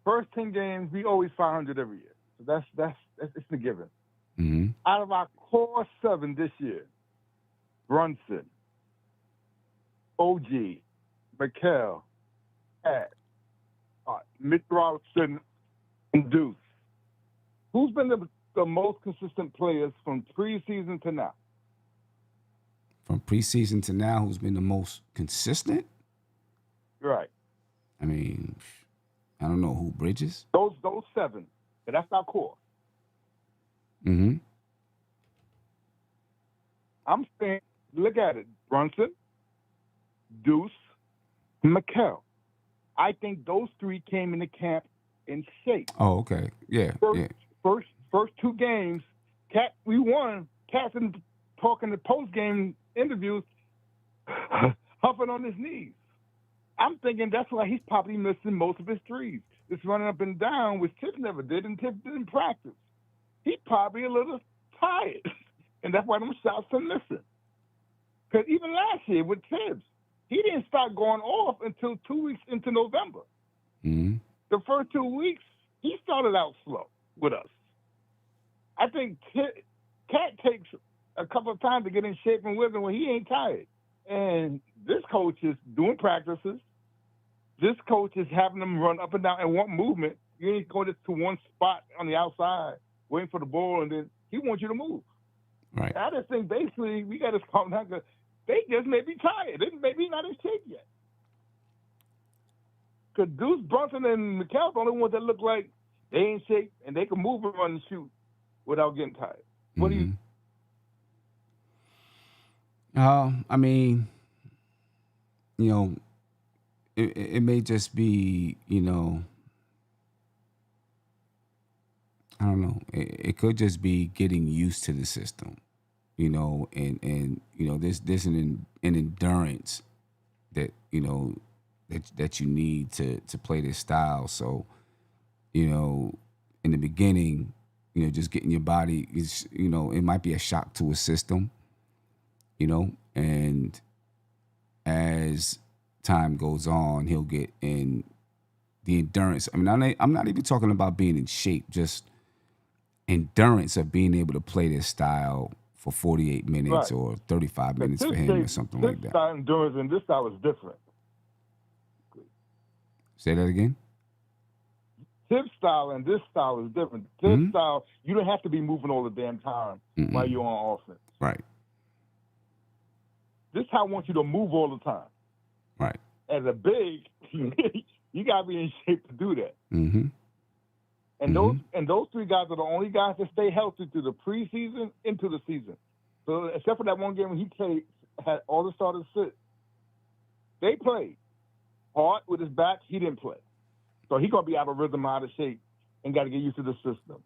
first 10 games we always 500 every year. So that's it's the given. Mm-hmm. Out of our core 7 this year, Brunson, OG, Mikal, Mitch Robinson, and Deuce. Who's been the most consistent players from preseason to now? From preseason to now, who's been the most consistent? Right. I mean, I don't know who Bridges. Those 7, but that's our core. Mm-hmm. I'm saying, look at it. Brunson, Deuce, Mikal. I think those 3 came into camp in shape. Oh, okay. Yeah. First 2 games, we won. Cat's been talking the post-game interviews, huffing on his knees. I'm thinking that's why he's probably missing most of his threes. It's running up and down, which Tibbs never did, and Tibbs didn't practice. He's probably a little tired, and that's why them shots are missing. Because even last year with Tibbs, he didn't start going off until 2 weeks into November. Mm-hmm. The first 2 weeks, he started out slow with us. I think Cat takes a couple of times to get in shape and rhythm when he ain't tired. And this coach is doing practices. This coach is having them run up and down and want movement. You ain't going to one spot on the outside, waiting for the ball, and then he wants you to move. Right. I just think basically we got to calm down because they just may be tired. They may be not in shape yet. Because Deuce, Brunson, and Mikal are the only ones that look like they ain't in shape and they can move and run and shoot without getting tired. What do you? I mean, it may just be, I don't know. It could just be getting used to the system, and there's an endurance that that you need to play this style. So, in the beginning, just getting your body is, it might be a shock to a system, and as time goes on, he'll get in the endurance. I mean, I'm not even talking about being in shape, just endurance of being able to play this style for 48 minutes or 35 minutes for him or something like that. This style endurance and this style is different. Say that again? Tibbs style and this style is different. Tibbs style, you don't have to be moving all the damn time while you're on offense. Right. This style wants you to move all the time. Right. As a big, you got to be in shape to do that. Mm-hmm. And those 3 guys are the only guys that stay healthy through the preseason into the season. So except for that one game when he played, had all the starters sit. They played. Hart with his back, he didn't play. So he's going to be out of rhythm, out of shape, and got to get used to the system.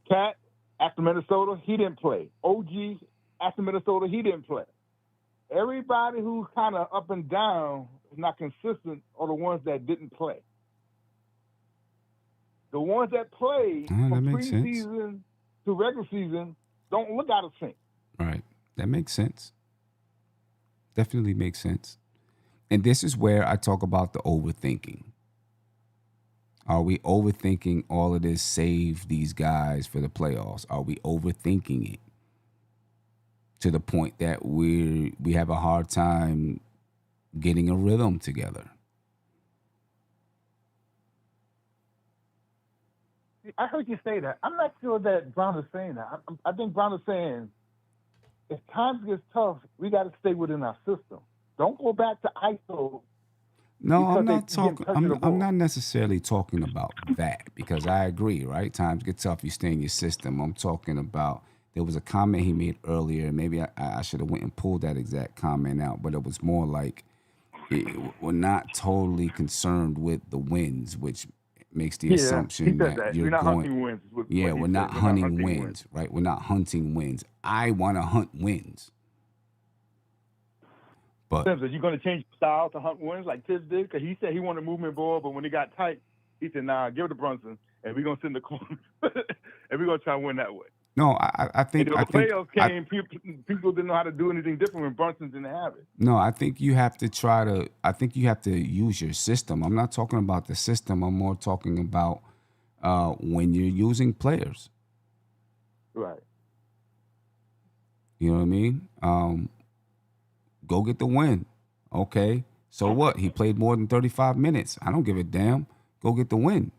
Cat, after Minnesota, he didn't play. OG, after Minnesota, he didn't play. Everybody who's kind of up and down, not consistent, are the ones that didn't play. The ones that played from preseason to regular season don't look out of sync. Right. That makes sense. Definitely makes sense. And this is where I talk about the overthinking. Are we overthinking all of this, save these guys for the playoffs? Are we overthinking it to the point that we have a hard time getting a rhythm together? I heard you say that. I'm not sure that Brown is saying that. I think Brown is saying if times gets tough, we got to stay within our system. Don't go back to ISO No, because I'm they not getting talking. touch of the I'm ball. not necessarily talking about that because I agree. Right, times get tough. You stay in your system. I'm talking about. There was a comment he made earlier. Maybe I should have went and pulled that exact comment out, but it was more like we're not totally concerned with the wins, which makes the Yeah, he assumption said that that. you're We're not going. hunting wins. Is Yeah, what he we're said. not We're not hunting hunting wins. wins, right? We're not hunting wins. I want to hunt wins, but Sims, are you going to change style to hunt wins like Tibbs did? Because he said he wanted movement ball, but when it got tight, he said, "Nah, give it to Brunson, and we're going to sit in the corner, and we're going to try to win that way." no, I And think the playoffs came, people didn't know how to do anything different when Brunson didn't have it. no, I think you have to try to. I think you have to use your system. I'm not talking about the system. I'm more talking about when you're using players. Right. You know what I mean? Go get the win. Okay. So what? He played more than 35 minutes. I don't give a damn. Go get the win.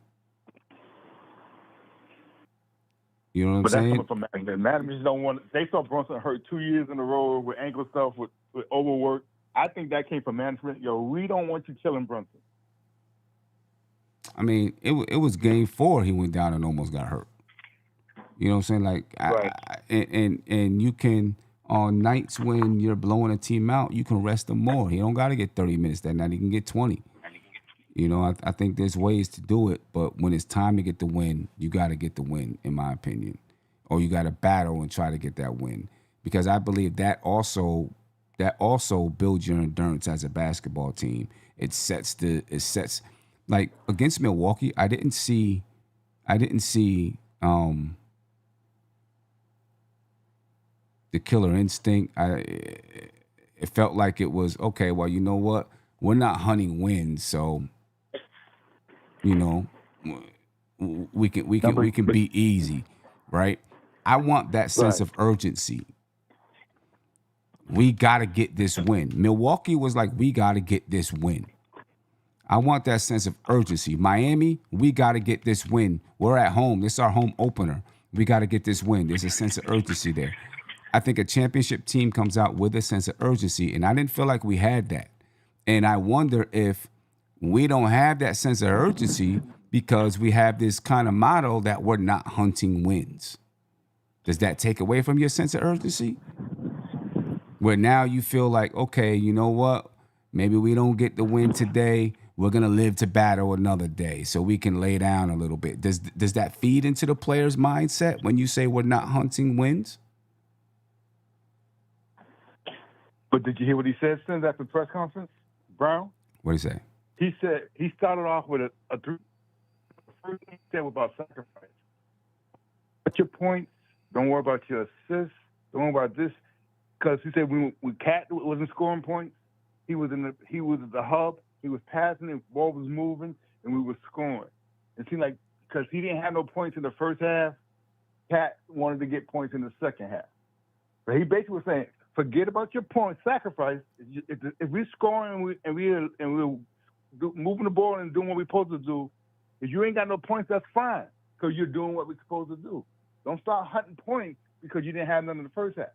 You know what I'm But that's saying? coming from management. Management just don't want. They saw Brunson hurt 2 years in a row with ankle stuff, with overwork. I think that came from management. Yo, we don't want you killing Brunson. I mean, it was game 4. He went down and almost got hurt. You know what I'm saying? Like, Right. and you can on nights when you're blowing a team out, you can rest them more. He don't got to get 30 minutes that night. He can get 20. You know, I think there's ways to do it, but when it's time to get the win, you got to get the win, in my opinion, or you got to battle and try to get that win, because I believe that also builds your endurance as a basketball team. It sets like against Milwaukee. I didn't see the killer instinct. It felt like it was okay. Well, you know what? We're not hunting wins, so you know we can be easy, right? I want that sense of urgency. We got to get this win. Milwaukee was like, we got to get this win. I want that sense of urgency. Miami, we got to get this win. We're at home. This is our home opener. We got to get this win. There's a sense of urgency there. I think a championship team comes out with a sense of urgency, and I didn't feel like we had that. And I wonder if we don't have that sense of urgency because we have this kind of motto that we're not hunting wins. Does that take away from your sense of urgency? Where now you feel like, okay, you know what? Maybe we don't get the win today. We're going to live to battle another day so we can lay down a little bit. Does that feed into the player's mindset when you say we're not hunting wins? But did you hear what he said since after the press conference, Brown? What did he say? He said he started off with a three. The first thing he said was about sacrifice. Put your points. Don't worry about your assists. Don't worry about this. Because he said when Cat wasn't scoring points, he was at the hub. He was passing, the ball was moving, and we were scoring. It seemed like because he didn't have no points in the first half, Cat wanted to get points in the second half. But he basically was saying, forget about your points, sacrifice. If we're scoring and we're moving the ball and doing what we're supposed to do, if you ain't got no points, that's fine because you're doing what we're supposed to do. Don't start hunting points because you didn't have none in the first half.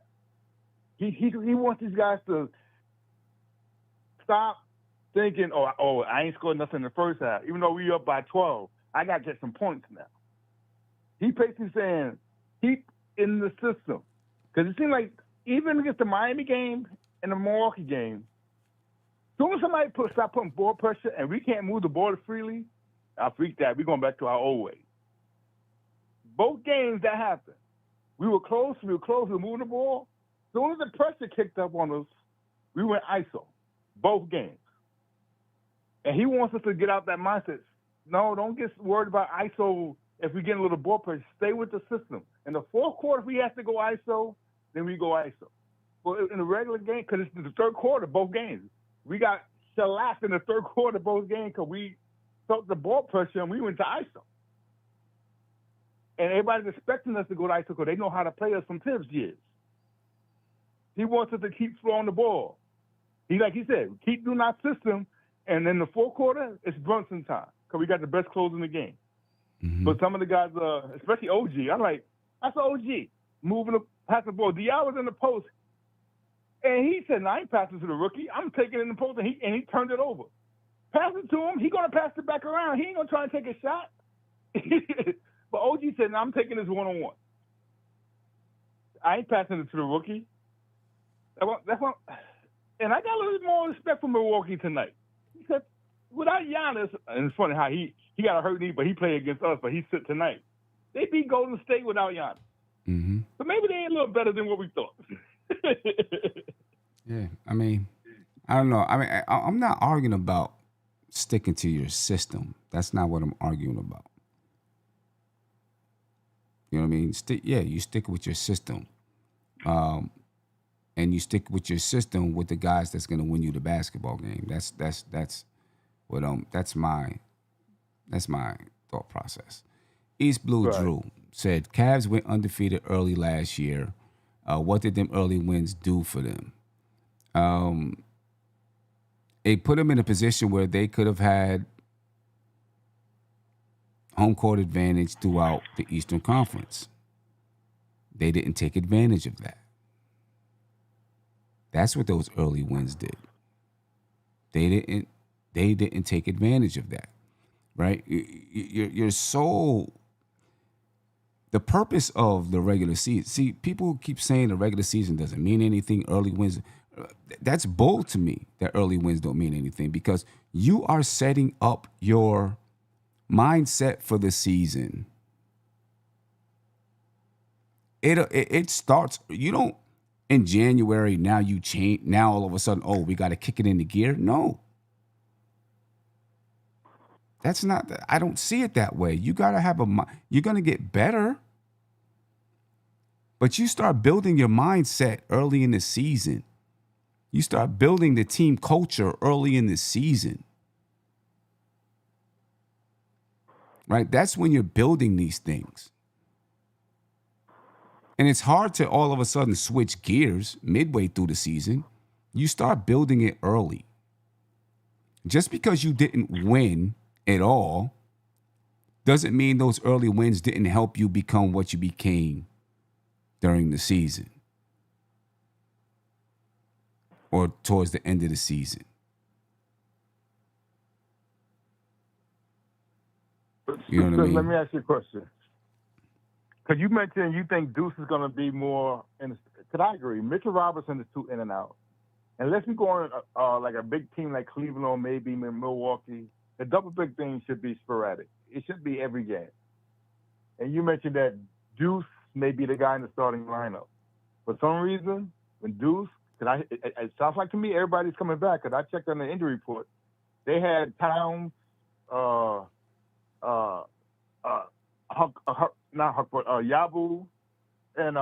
He wants these guys to stop thinking, oh, I ain't scored nothing in the first half. Even though we up by 12, I got to get some points now. He basically saying, keep in the system. Because it seemed like even against the Miami game and the Milwaukee game, as soon as somebody start putting ball pressure and we can't move the ball freely, I freaked out. We're going back to our old way. Both games that happened. We were close, we were moving the ball. As soon as the pressure kicked up on us, we went ISO. Both games. And he wants us to get out that mindset. No, don't get worried about ISO if we get a little ball pressure. Stay with the system. In the fourth quarter, if we have to go ISO, then we go ISO. But in the regular game, because it's the third quarter, both games, we got shellacked in the third quarter, both games, because we felt the ball pressure and we went to ISO. And everybody's expecting us to go to ISO because they know how to play us from Tibbs years. He wants us to keep throwing the ball. Like he said, keep doing our system, and in the fourth quarter, it's Brunson time because we got the best closer in the game. But some of the guys, especially OG, I'm like, that's OG moving, passing the ball. Diallo was in the post, and he said, "No, I ain't passing to the rookie. I'm taking it in the post," and he turned it over. Pass it to him. He gonna pass it back around. He ain't gonna try and take a shot. But OG said, "No, I'm taking this one-on-one. I ain't passing it to the rookie." That's what. And I got a little bit more respect for Milwaukee tonight. He said, without Giannis, and it's funny how he got a hurt knee, but he played against us, but he sit tonight. They beat Golden State without Giannis. Mm-hmm. So maybe they ain't a little better than what we thought. Yeah, I mean, I don't know. I mean, I'm not arguing about sticking to your system. That's not what I'm arguing about. You know what I mean? You stick with your system. And you stick with your system with the guys that's going to win you the basketball game. That's what that's my thought process. East Blue Right. Drew said Cavs went undefeated early last year. What did them early wins do for them? It put them in a position where they could have had home court advantage throughout the Eastern Conference. They didn't take advantage of that. That's what those early wins did. They didn't take advantage of that, right? You're so. The purpose of the regular season. See, people keep saying the regular season doesn't mean anything. Early wins. That's bull to me. That early wins don't mean anything because you are setting up your mindset for the season. It starts. You don't. In January, now you change. Now all of a sudden, we got to kick it into gear. No, that's not. I don't see it that way. You got to have you're going to get better, but you start building your mindset early in the season. You start building the team culture early in the season, right? That's when you're building these things. And it's hard to all of a sudden switch gears midway through the season. You start building it early. Just because you didn't win at all doesn't mean those early wins didn't help you become what you became during the season or towards the end of the season. You know what I mean? Let me ask you a question. Because you mentioned you think Deuce is going to be more, could I agree? Mitchell Robinson is too in and out. Unless we go on like a big team like Cleveland or maybe Milwaukee, the double big thing should be sporadic. It should be every game. And you mentioned that Deuce may be the guy in the starting lineup. For some reason, when Deuce, it sounds like to me everybody's coming back because I checked on the injury report. They had Towns, Yabu, and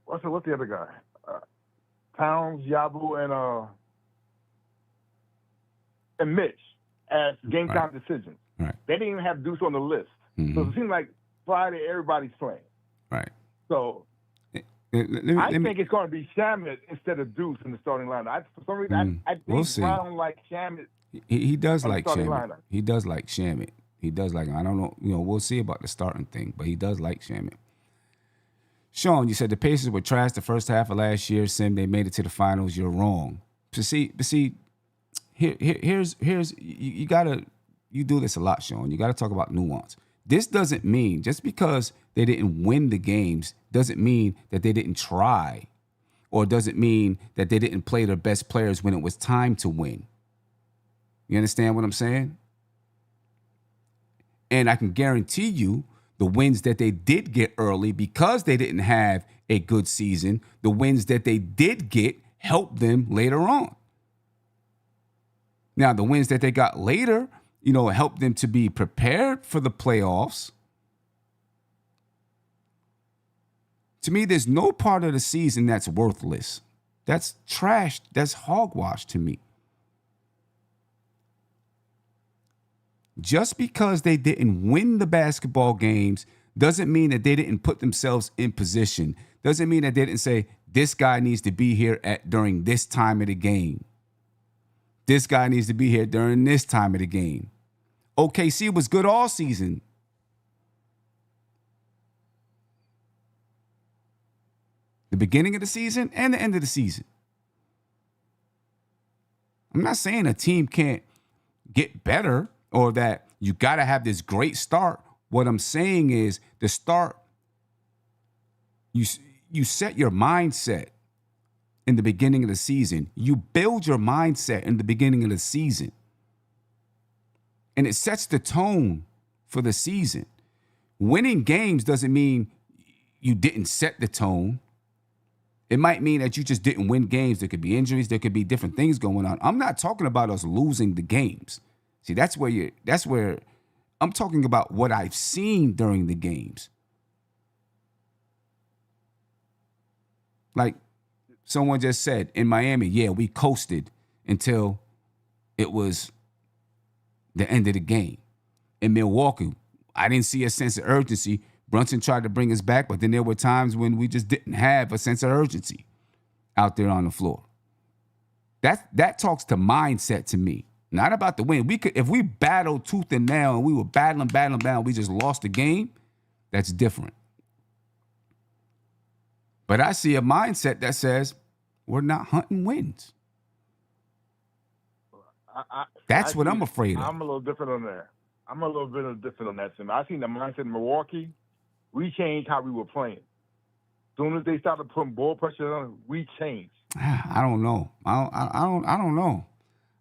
what's the other guy? Towns, Yabu, and Mitch as game time decisions. Right. They didn't even have Deuce on the list, so it seems like Friday everybody's playing. Right. So I think it's going to be Shamet instead of Deuce in the starting lineup. For some reason, I think we'll see. Brown like Shamet. He does like Shamet. Lineup. He does like Shamet. He does like him. I don't know. We'll see about the starting thing, but he does like Shamet. Sean, you said the Pacers were trash the first half of last year. Sim, they made it to the finals. You're wrong. But see, here's you gotta, you do this a lot, Sean. You gotta talk about nuance. This doesn't mean just because they didn't win the games doesn't mean that they didn't try, or doesn't mean that they didn't play their best players when it was time to win. You understand what I'm saying? And I can guarantee you the wins that they did get early because they didn't have a good season, the wins that they did get helped them later on. Now, the wins that they got later, helped them to be prepared for the playoffs. To me, there's no part of the season that's worthless. That's trash. That's hogwash to me. Just because they didn't win the basketball games doesn't mean that they didn't put themselves in position. Doesn't mean that they didn't say, this guy needs to be here during this time of the game. This guy needs to be here during this time of the game. OKC was good all season. The beginning of the season and the end of the season. I'm not saying a team can't get better or that you got to have this great start. What I'm saying is the start, you set your mindset in the beginning of the season. You build your mindset in the beginning of the season. And it sets the tone for the season. Winning games doesn't mean you didn't set the tone. It might mean that you just didn't win games. There could be injuries. There could be different things going on. I'm not talking about us losing the games. See, that's where I'm talking about what I've seen during the games. Like someone just said in Miami, yeah, we coasted until it was the end of the game. In Milwaukee, I didn't see a sense of urgency. Brunson tried to bring us back, but then there were times when we just didn't have a sense of urgency out there on the floor. That talks to mindset to me, not about the win. If we battled tooth and nail and we were battling, we just lost the game, that's different. But I see a mindset that says we're not hunting wins. That's what I'm afraid of. I'm a little different on that. I'm a little bit different on that. I seen the mindset in Milwaukee. We changed how we were playing. As soon as they started putting ball pressure on, we changed. I don't know. I don't know.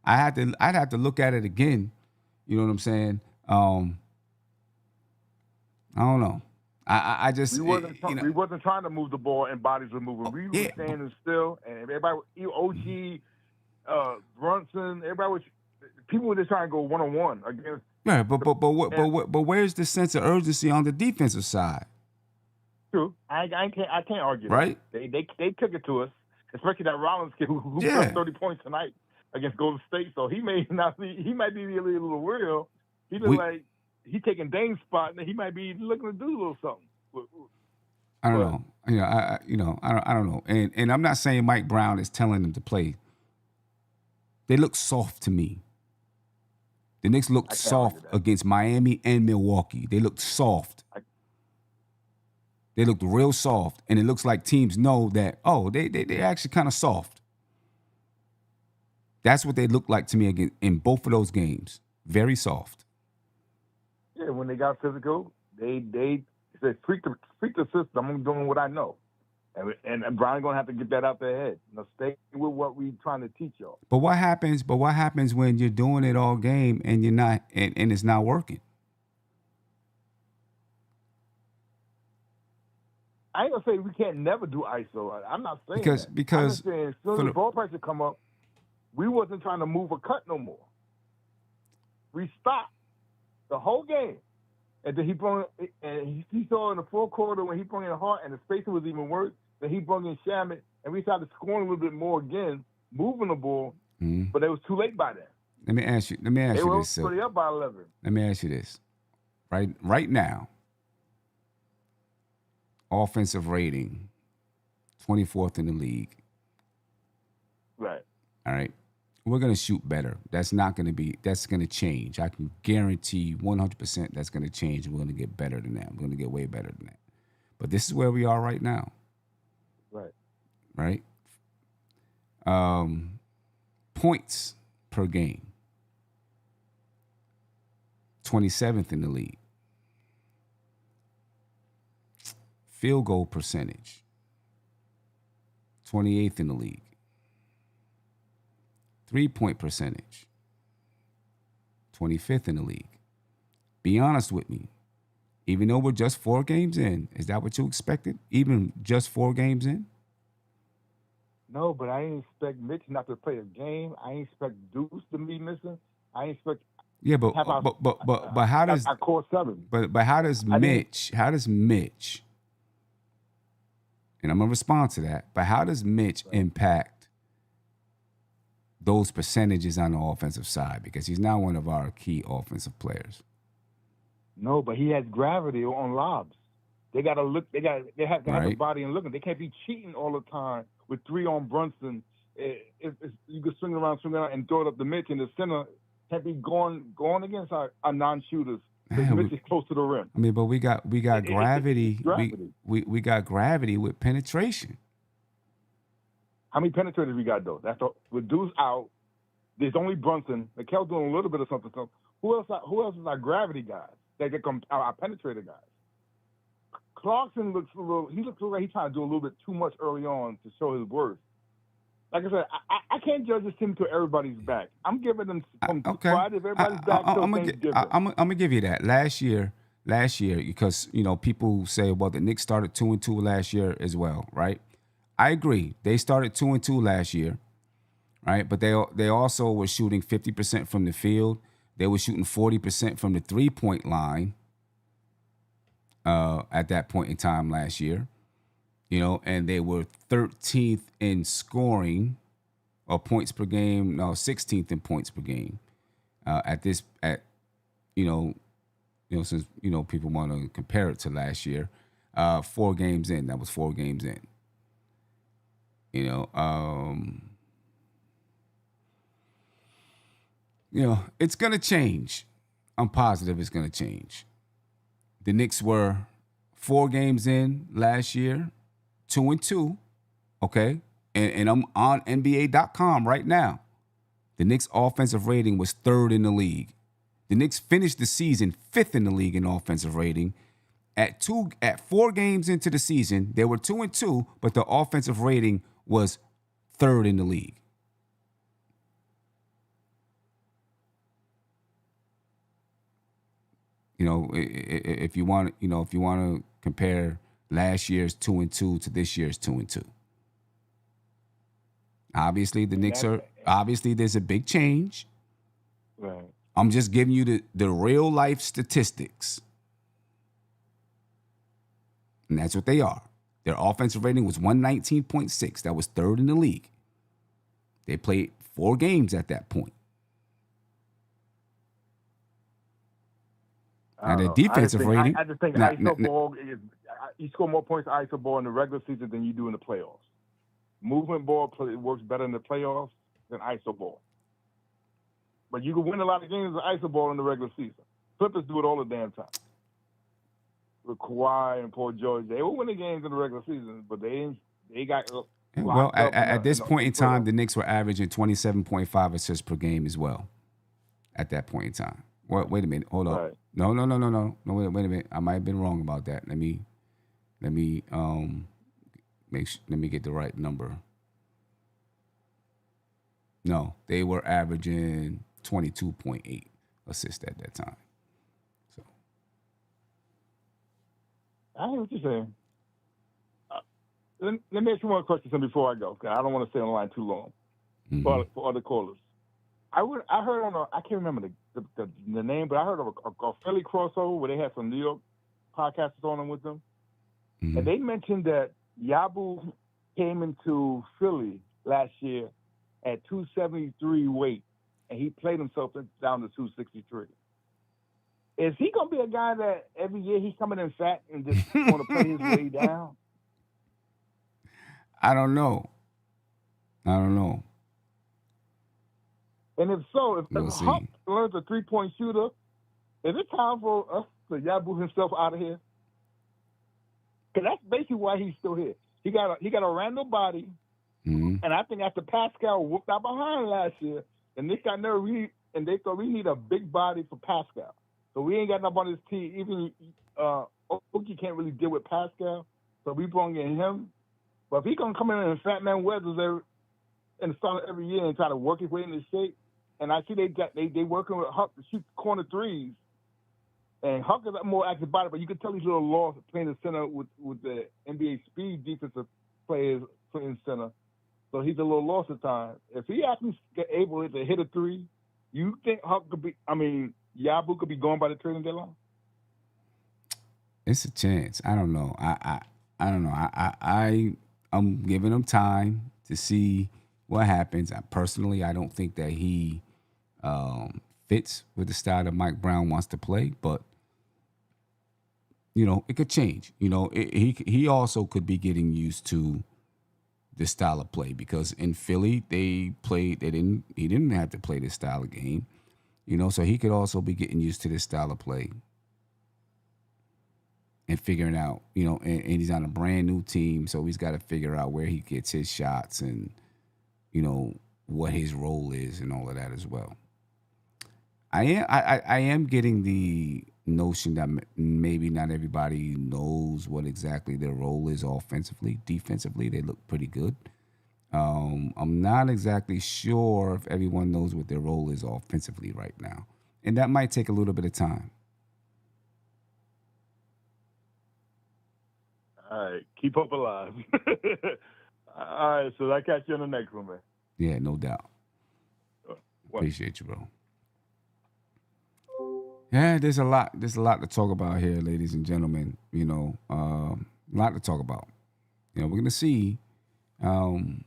I'd have to look at it again. You know what I'm saying? I don't know. I just we wasn't trying to move the ball and bodies were moving. We were standing still, and everybody, OG, Brunson, people were just trying to go 1-on-1 against. Yeah, but where's the sense of urgency on the defensive side? True, I can't argue. Right? That. They took it to us, especially that Rollins kid who put 30 points tonight against Golden State. So he might be a little real. He looks like he taking Dame's spot, and he might be looking to do a little something. I don't know. I don't know. And I'm not saying Mike Brown is telling them to play. They look soft to me. The Knicks looked soft against Miami and Milwaukee. They looked soft. They looked real soft. And it looks like teams know that, they're actually kind of soft. That's what they looked like to me in both of those games. Very soft. Yeah, when they got physical, they said, freak the system. I'm doing what I know. And Brian's going to have to get that out their head. Stay with what we're trying to teach y'all. But what happens when you're doing it all game and you're not and it's not working? I ain't going to say we can't never do ISO. I'm not saying because I'm just saying as soon as the ball pressure come up, we wasn't trying to move a cut no more. We stopped the whole game. And then he saw in the fourth quarter when he brought in Hart and the spacing was even worse. Then he brought in Shamet and we started scoring a little bit more again, moving the ball, but it was too late by then. Let me ask you this. They were pretty up by 11. Let me ask you this. Right now, offensive rating, 24th in the league. Right. All right. We're going to shoot better. That's going to change. I can guarantee 100% that's going to change. We're going to get better than that. We're going to get way better than that. But this is where we are right now. Right? Points per game. 27th in the league. Field goal percentage. 28th in the league. 3-point percentage, 25th in the league. Be honest with me. Even though we're just 4 games in, is that what you expected? Even just 4 games in? No, but I ain't expect Mitch not to play a game. I ain't expect Deuce to be missing. I ain't expect. Yeah, but how does I core 7? But how does Mitch? How does Mitch? And I'm gonna respond to that. But how does Mitch impact those percentages on the offensive side? Because he's now one of our key offensive players. No, but he has gravity on lobs. They got to look. They have to have the body and looking. They can't be cheating all the time with 3 on Brunson. You could swing around and throw it up the Mitch in the center. Can't be going against our non-shooters. Mitch is close to the rim. I mean, but we got gravity. Gravity. We got gravity with penetration. How many penetrators we got though? That's with Deuce out. There's only Brunson. McHale's doing a little bit of something. So who else is our gravity guys? They come our penetrator guys. Clarkson looks like he's trying to do a little bit too much early on to show his worth. Like I said, I can't judge this team until everybody's back. I'm giving them from Friday if everybody's back till Thanksgiving. I'm gonna give you that. Last year, because people say, well, the Knicks started 2-2 last year as well, right? I agree. They started 2-2 last year, right? But they also were shooting 50% from the field. They were shooting 40% from the 3-point line at that point in time last year. And they were 13th in scoring or points per game. No, 16th in points per game. Since people want to compare it to last year, 4 games in. That was 4 games in. It's gonna change. I'm positive it's gonna change. The Knicks were 4 games in last year. 2-2, okay? And I'm on NBA.com right now. The Knicks' offensive rating was 3rd in the league. The Knicks finished the season 5th in the league in offensive rating. At 4 games into the season, they were 2-2, but the offensive rating was 3rd in the league. If you want to compare last year's 2-2 to this year's 2-2. Obviously, there's a big change. Right. I'm just giving you the real life statistics. And that's what they are. Their offensive rating was 119.6. That was 3rd in the league. They played 4 games at that point. Now, their defensive rating. I just think ISO ball you score more points ISO ball in the regular season than you do in the playoffs. Movement ball works better in the playoffs than ISO ball. But you can win a lot of games with ISO ball in the regular season. Clippers do it all the damn time. With Kawhi and Paul George, they will win the games in the regular season, but they got. Well, at this point in time, the Knicks were averaging 27.5 assists per game as well. At that point in time. Wait a minute. Hold on. Right. No. Wait a minute. I might have been wrong about that. Let me get the right number. No, they were averaging 22.8 assists at that time. So I hear what you're saying. Let me ask you one question before I go. I don't want to stay on the line too long. For other callers. I heard I can't remember the name, but I heard of a Philly crossover where they had some New York podcasters on them with them. Mm-hmm. And they mentioned that Yabu came into Philly last year at 273 weight, and he played himself down to 263. Is he going to be a guy that every year he's coming in fat and just going to play his way down? I don't know. And if so, if Huck learns a 3-point shooter, is it time for us to Yabu himself out of here? Because that's basically why he's still here. He got a random body, and I think after Pascal whooped out behind last year, and they thought we need a big body for Pascal. So we ain't got enough on his team. Even Oki can't really deal with Pascal, so we brought in him. But if he gonna come in fat man weathers and start every year and try to work his way into shape, and I see they working with Huck to shoot corner threes. And Huck is a more active body, but you can tell he's a little lost playing the center with the NBA speed defensive players playing center. So he's a little lost at times. If he actually get able to hit a 3, you think Yabu could be going by the trading deadline? It's a chance. I don't know. I don't know. I'm giving him time to see what happens. I don't think that he fits with the style that Mike Brown wants to play, but it could change. He also could be getting used to this style of play because in Philly he didn't have to play this style of game. So he could also be getting used to this style of play and figuring out, and he's on a brand new team, so he's got to figure out where he gets his shots and what his role is and all of that as well. I am getting the notion that maybe not everybody knows what exactly their role is offensively. Defensively, they look pretty good. I'm not exactly sure if everyone knows what their role is offensively right now. And that might take a little bit of time. All right, keep hope alive. All right, so I catch you on the next one, man. Yeah, no doubt. Appreciate you, bro. Yeah, there's a lot to talk about here, ladies and gentlemen. A lot to talk about. We're gonna see. We're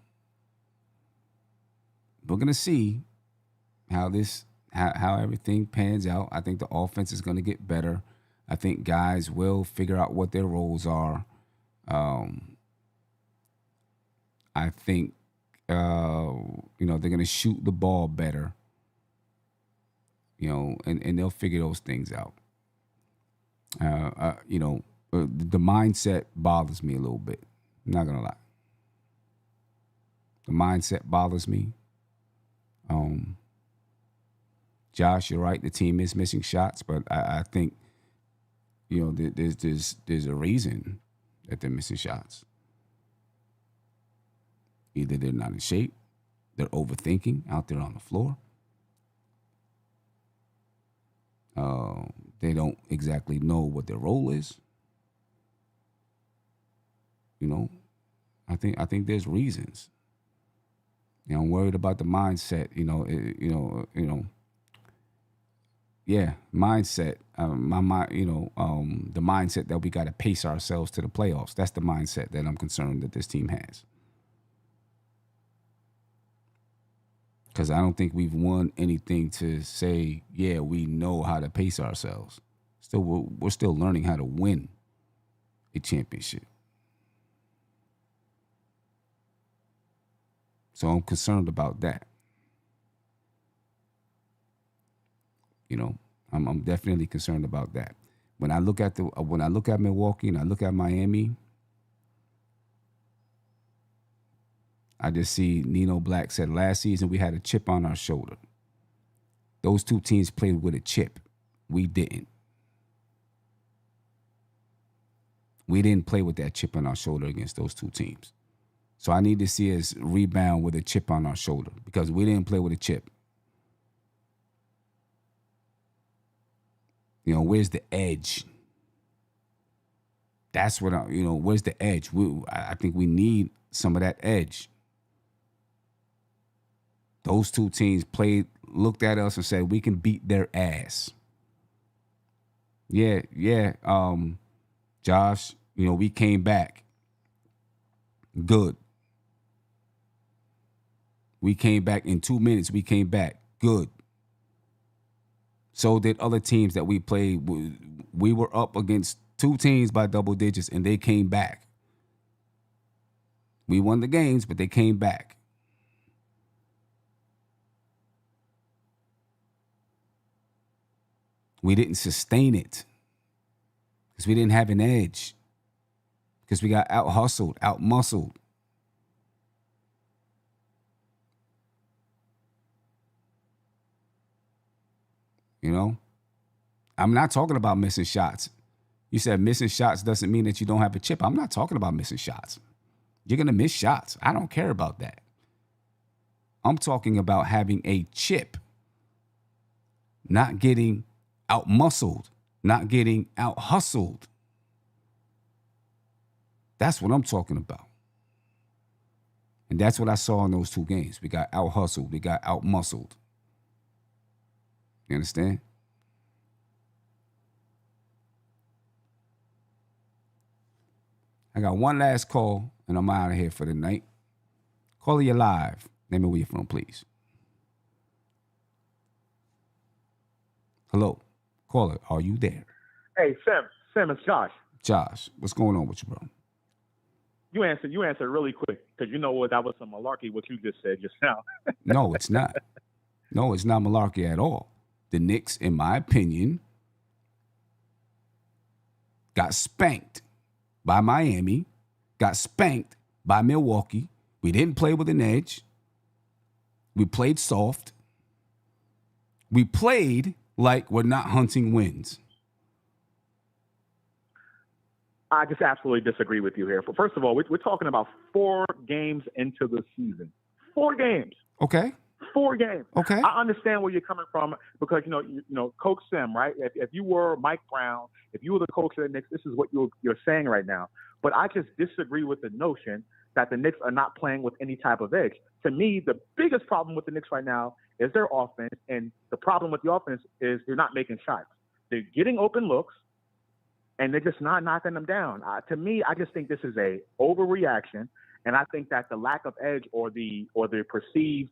gonna see how everything pans out. I think the offense is gonna get better. I think guys will figure out what their roles are. I think they're gonna shoot the ball better. And they'll figure those things out. The mindset bothers me a little bit. I'm not gonna lie. The mindset bothers me. Josh, you're right. The team is missing shots, but I think there's a reason that they're missing shots. Either they're not in shape, they're overthinking out there on the floor. They don't exactly know what their role is. I think there's reasons. I'm worried about the mindset. Yeah, mindset. The mindset that we got to pace ourselves to the playoffs. That's the mindset that I'm concerned that this team has. Because I don't think we've won anything to say, yeah, we know how to pace ourselves. We're still learning how to win a championship. So I'm concerned about that. I'm definitely concerned about that. When I look at Milwaukee and I look at Miami, I just see Nino Black said last season we had a chip on our shoulder. Those two teams played with a chip. We didn't. We didn't play with that chip on our shoulder against those two teams. So I need to see us rebound with a chip on our shoulder because we didn't play with a chip. Where's the edge? That's what where's the edge? I think we need some of that edge. Those two teams looked at us and said, we can beat their ass. Yeah. Josh, we came back. Good. We came back in 2 minutes. We came back. Good. So did other teams that we played. We were up against two teams by double digits, and they came back. We won the games, but they came back. We didn't sustain it because we didn't have an edge, because we got out-hustled, out-muscled. I'm not talking about missing shots. You said missing shots doesn't mean that you don't have a chip. I'm not talking about missing shots. You're going to miss shots. I don't care about that. I'm talking about having a chip, not getting out-muscled, not getting out-hustled. That's what I'm talking about. And that's what I saw in those two games. We got out-hustled. We got out-muscled. You understand? I got one last call, and I'm out of here for the night. Caller, you live. Name me where you're from, please. Hello. Caller, are you there? Hey, Sam, it's Josh. Josh, what's going on with you, bro? You answered really quick because you know what, that was some malarkey what you just said just now. No, it's not. No, it's not malarkey at all. The Knicks, in my opinion, got spanked by Miami, got spanked by Milwaukee. We didn't play with an edge. We played soft. We played like we're not hunting wins. I just absolutely disagree with you here. First of all, we're talking about 4 games into the season. 4 games. Okay. 4 games. Okay. I understand where you're coming from because you know, Coach Sim, right? If you were Mike Brown, if you were the coach of the Knicks, this is what you're saying right now. But I just disagree with the notion that the Knicks are not playing with any type of edge. To me, the biggest problem with the Knicks right now is their offense, and the problem with the offense is they're not making shots. They're getting open looks, and they're just not knocking them down. To me, I just think this is a overreaction, and I think that the lack of edge or the perceived,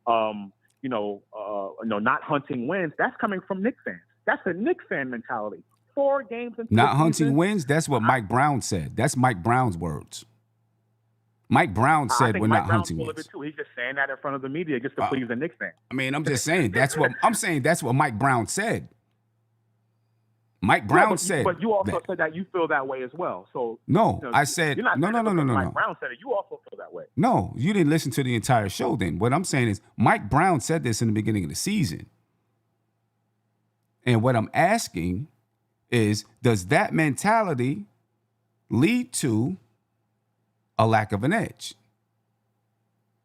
not hunting wins, that's coming from Knicks fans. That's a Knicks fan mentality. 4 games into Not the hunting season, wins. That's what Mike Brown said. That's Mike Brown's words. Mike Brown said we're not hunting wins. It too. He's just saying that in front of the media just to please the Knicks fans. I mean, I'm just saying that's what Mike Brown said. Mike Brown said. But you also said that you feel that way as well. So no, I said no. Mike Brown said it. You also feel that way. No, you didn't listen to the entire show. Then what I'm saying is Mike Brown said this in the beginning of the season, and what I'm asking is, does that mentality lead to a lack of an edge?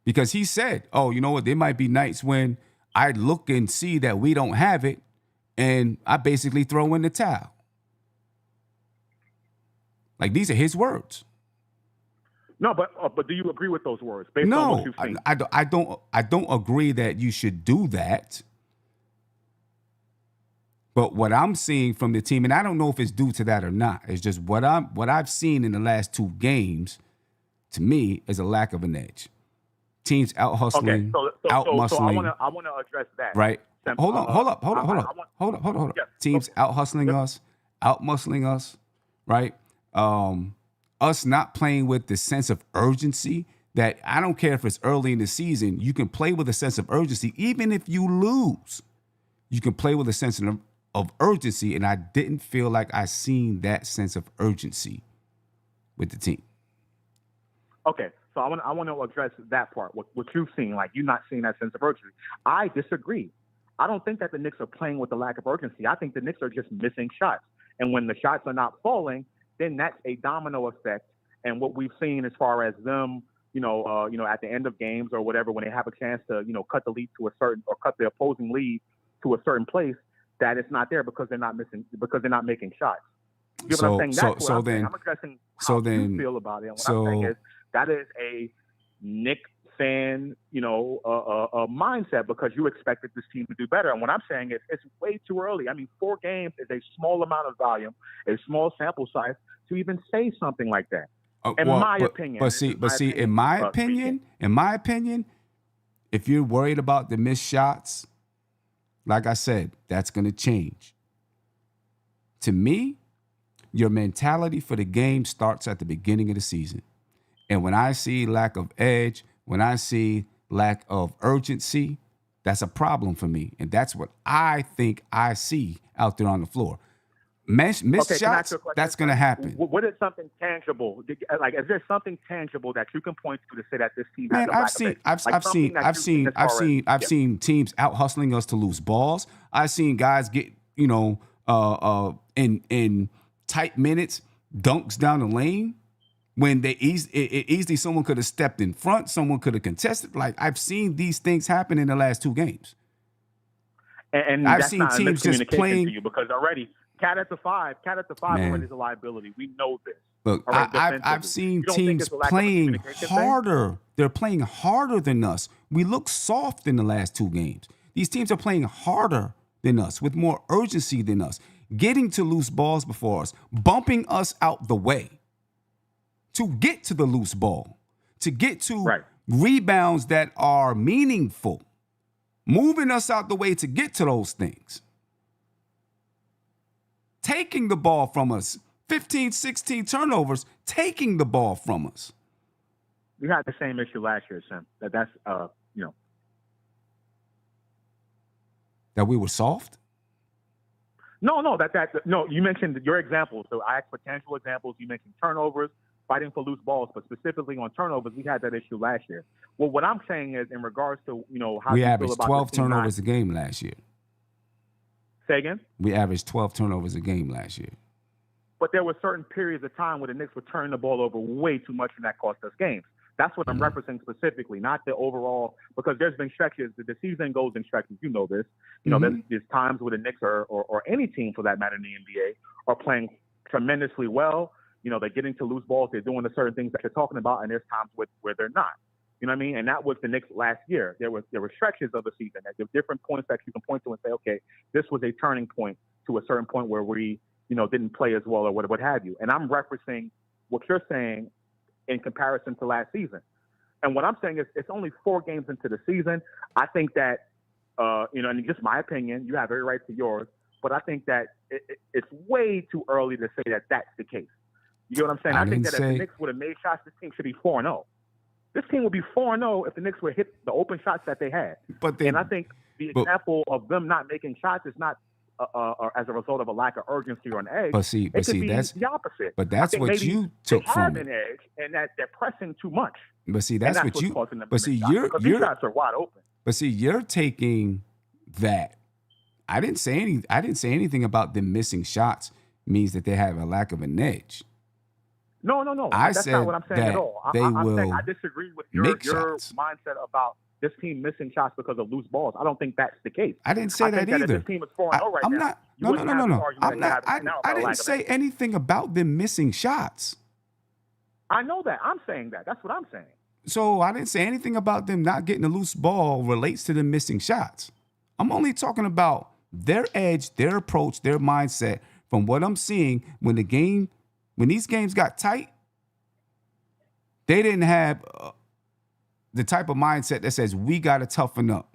Because he said, oh, you know what? There might be nights when I look and see that we don't have it, and I basically throw in the towel. Like, these are his words. No, but do you agree with those words based on what you've seen? I don't agree that you should do that. But what I'm seeing from the team, and I don't know if it's due to that or not, it's just what I've seen in the last 2 games, to me, is a lack of an edge. Teams out hustling, out muscling. So I want to address that. Right. Hold up. Yeah, Teams out hustling us, out muscling us, right? Us not playing with the sense of urgency that I don't care if it's early in the season, you can play with a sense of urgency. Even if you lose, you can play with a sense of urgency. And I didn't feel like I seen that sense of urgency with the team. Okay. So I want to address that part, what you've seen, like you're not seeing that sense of urgency. I disagree. I don't think that the Knicks are playing with a lack of urgency. I think the Knicks are just missing shots. And when the shots are not falling, then that's a domino effect. And what we've seen as far as them, at the end of games or whatever, when they have a chance to, cut the lead to a certain, or cut the opposing lead to a certain place, that it's not there because they're not making shots. You know what I'm saying? That's what I'm saying. I'm addressing how you feel about it. And what I'm saying is that is a Knicks fan, a mindset because you expected this team to do better. And what I'm saying is it's way too early. I mean, 4 games is a small amount of volume, a small sample size to even say something like that. In my opinion, in my opinion, if you're worried about the missed shots, like I said, that's going to change. To me, your mentality for the game starts at the beginning of the season. And when I see lack of edge, when I see lack of urgency, that's a problem for me. And that's what I think I see out there on the floor. Missed shots, that's going to happen. What is something tangible? Like, is there something tangible that you can point to say that this team has a lack of edge? I've seen teams out hustling us to lose balls. I've seen guys get, in tight minutes, dunks down the lane. When they easily someone could have stepped in front, someone could have contested. Like, I've seen these things happen in the last 2 games. And I've that's seen not teams just playing to you because already cat at the five already is a liability. We know this. Look, I've seen teams playing harder. They're playing harder than us. We look soft in the last 2 games. These teams are playing harder than us, with more urgency than us, getting to loose balls before us, bumping us out the way to get to the loose ball, to get to rebounds that are meaningful, moving us out the way to get to those things, taking the ball from us, 15, 16 turnovers, taking the ball from us. We had the same issue last year, Sam. That's That we were soft? No, you mentioned your examples. So I asked for tangible examples. You mentioned turnovers. fighting for loose balls, but specifically on turnovers, we had that issue last year. Well, what I'm saying is in regards to, how We you feel averaged about 12 this team turnovers a game last year. Say again? We averaged 12 turnovers a game last year. But there were certain periods of time where the Knicks were turning the ball over way too much, and that cost us games. That's what I'm referencing specifically, not the overall, because there's been stretches. The season goes in stretches. You know this. There's times where the Knicks or any team for that matter in the NBA are playing tremendously well. They're getting to loose balls. They're doing the certain things that you're talking about, and there's times where they're not. You know what I mean? And that was the Knicks last year. There were stretches of the season at different points that you can point to and say, okay, this was a turning point to a certain point where we, didn't play as well or what have you. And I'm referencing what you're saying in comparison to last season. And what I'm saying is it's only 4 games into the season. I think that, and just my opinion, you have every right to yours, but I think that it's way too early to say that that's the case. You get what I'm saying? I think that if the Knicks would have made shots, this team should be 4-0. This team would be 4-0 if the Knicks would hit the open shots that they had. And I think the example of them not making shots is not as a result of a lack of urgency or an edge. But see, that's the opposite. But that's what you took from it. An edge, and that they're pressing too much. But see, that's what you. But see, these shots are wide open. But see, you're taking that. I didn't say anything about them missing shots means that they have a lack of an edge. No. That's not what I'm saying at all. I'm saying I disagree with your mindset about this team missing shots because of loose balls. I don't think that's the case. I didn't say that either. If this team is 4-0 right now. No. I'm not. I didn't say anything about them missing shots. I know that. I'm saying that. That's what I'm saying. So I didn't say anything about them not getting a loose ball relates to them missing shots. I'm only talking about their edge, their approach, their mindset. From what I'm seeing, when these games got tight, they didn't have the type of mindset that says we got to toughen up.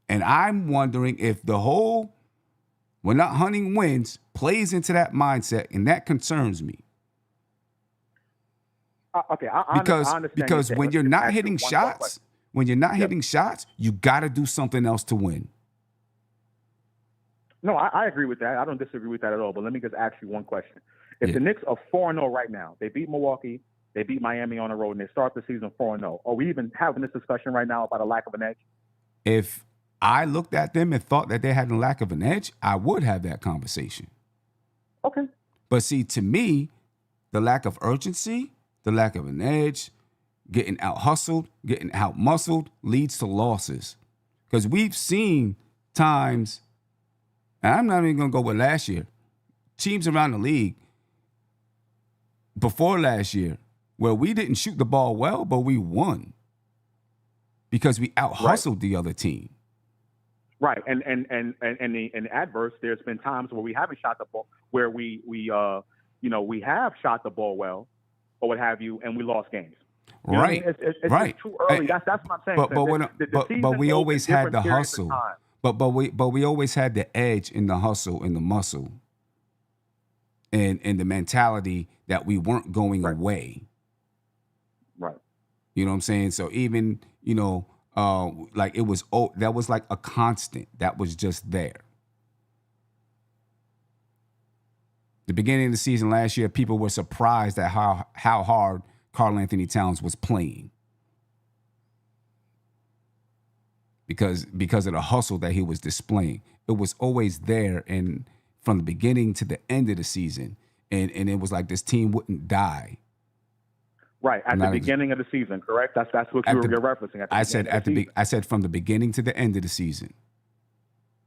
And I'm wondering if the whole we're not hunting wins plays into that mindset, and that concerns me. Okay, I understand. Because when you're not hitting shots, you got to do something else to win. No, I agree with that. I don't disagree with that at all. But let me just ask you one question. If the Knicks are 4-0 right now, they beat Milwaukee, they beat Miami on the road, and they start the season 4-0, are we even having this discussion right now about a lack of an edge? If I looked at them and thought that they had a lack of an edge, I would have that conversation. Okay. But see, to me, the lack of urgency, the lack of an edge, getting out-hustled, getting out-muscled leads to losses. Because we've seen times, and I'm not even going to go with last year, teams around the league before last year where we didn't shoot the ball well, but we won because we out-hustled the other team. Right, and the adverse, there's been times where we haven't shot the ball, where we have shot the ball well, or what have you, and we lost games. You right, know what I mean? It's right. Just too early. That's what I'm saying. But we always had the hustle. But we always had the edge in the hustle and the muscle, and the mentality that we weren't going away. Right. You know what I'm saying? So even like it was that was like a constant that was just there. The beginning of the season last year, people were surprised at how hard Karl Anthony Towns was playing because of the hustle that he was displaying. It was always there, and from the beginning to the end of the season, and it was like this team wouldn't die. Right at the beginning of the season, correct? That's what you're referencing. I said from the beginning to the end of the season.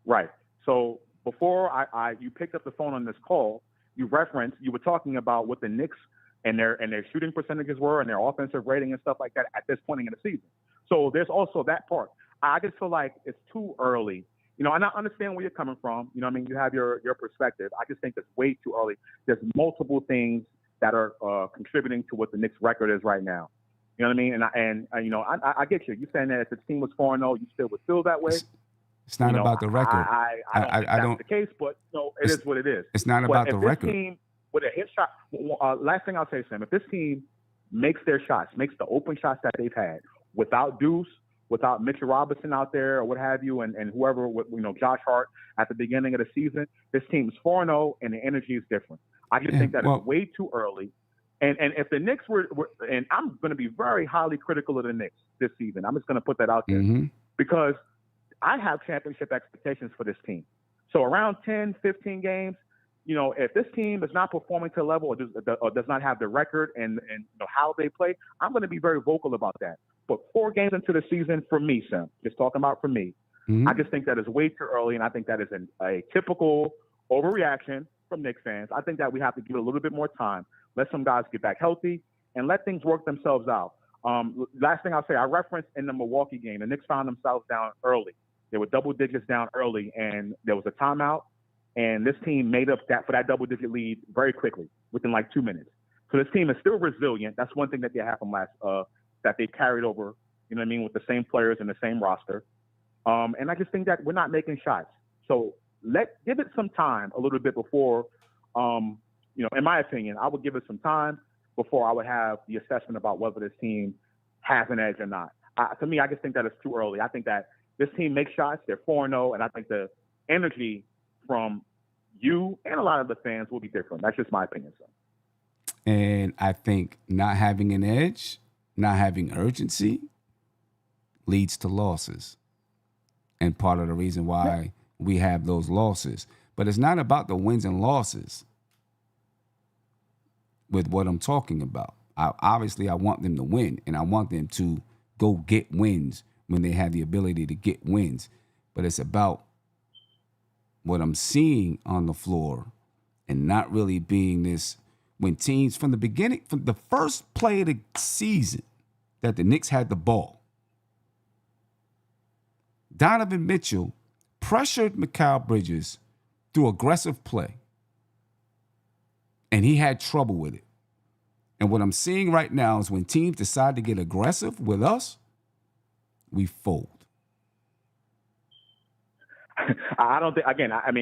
Right. So before you picked up the phone on this call, you were talking about what the Knicks and their shooting percentages were and their offensive rating and stuff like that at this point in the season. So there's also that part. I just feel like it's too early. And I understand where you're coming from. You know what I mean? You have your perspective. I just think it's way too early. There's multiple things that are contributing to what the Knicks record is right now. You know what I mean? And I get you. You're saying that if the team was 4-0, you still would feel that way. It's not about the record. I don't think that's the case, but it is what it is. It's not about the record. This team with a hit shot, last thing I'll say, Sam, if this team makes their shots, makes the open shots that they've had without Deuce, without Mitchell Robinson out there or what have you, and whoever, Josh Hart at the beginning of the season, this team is 4-0 and the energy is different. I just think that it's way too early. And if the Knicks were and I'm going to be very highly critical of the Knicks this season. I'm just going to put that out there because I have championship expectations for this team. So around 10, 15 games, if this team is not performing to the level or does not have the record and how they play, I'm going to be very vocal about that. But 4 games into the season, for me, Sam, just talking about for me, I just think that is way too early, and I think that is a typical overreaction from Knicks fans. I think that we have to give it a little bit more time, let some guys get back healthy, and let things work themselves out. Last thing I'll say, I referenced in the Milwaukee game, the Knicks found themselves down early. They were double digits down early, and there was a timeout, and this team made up for that double-digit lead very quickly, within like 2 minutes. So this team is still resilient. That's one thing that they have from that they carried over, with the same players and the same roster. And I just think that we're not making shots. So give it some time a little bit before, in my opinion, I would give it some time before I would have the assessment about whether this team has an edge or not. To me, I just think that it's too early. I think that this team makes shots. They're 4-0, and I think the energy from you and a lot of the fans will be different. That's just my opinion, son. And I think not having an edge, not having urgency leads to losses. And part of the reason why we have those losses. But it's not about the wins and losses with what I'm talking about. Obviously, I want them to win, and I want them to go get wins when they have the ability to get wins. But it's about what I'm seeing on the floor and not really being this when teams from the beginning, from the first play of the season that the Knicks had the ball, Donovan Mitchell pressured Mikal Bridges through aggressive play, and he had trouble with it. And what I'm seeing right now is when teams decide to get aggressive with us, we fold. I don't think, again, I'm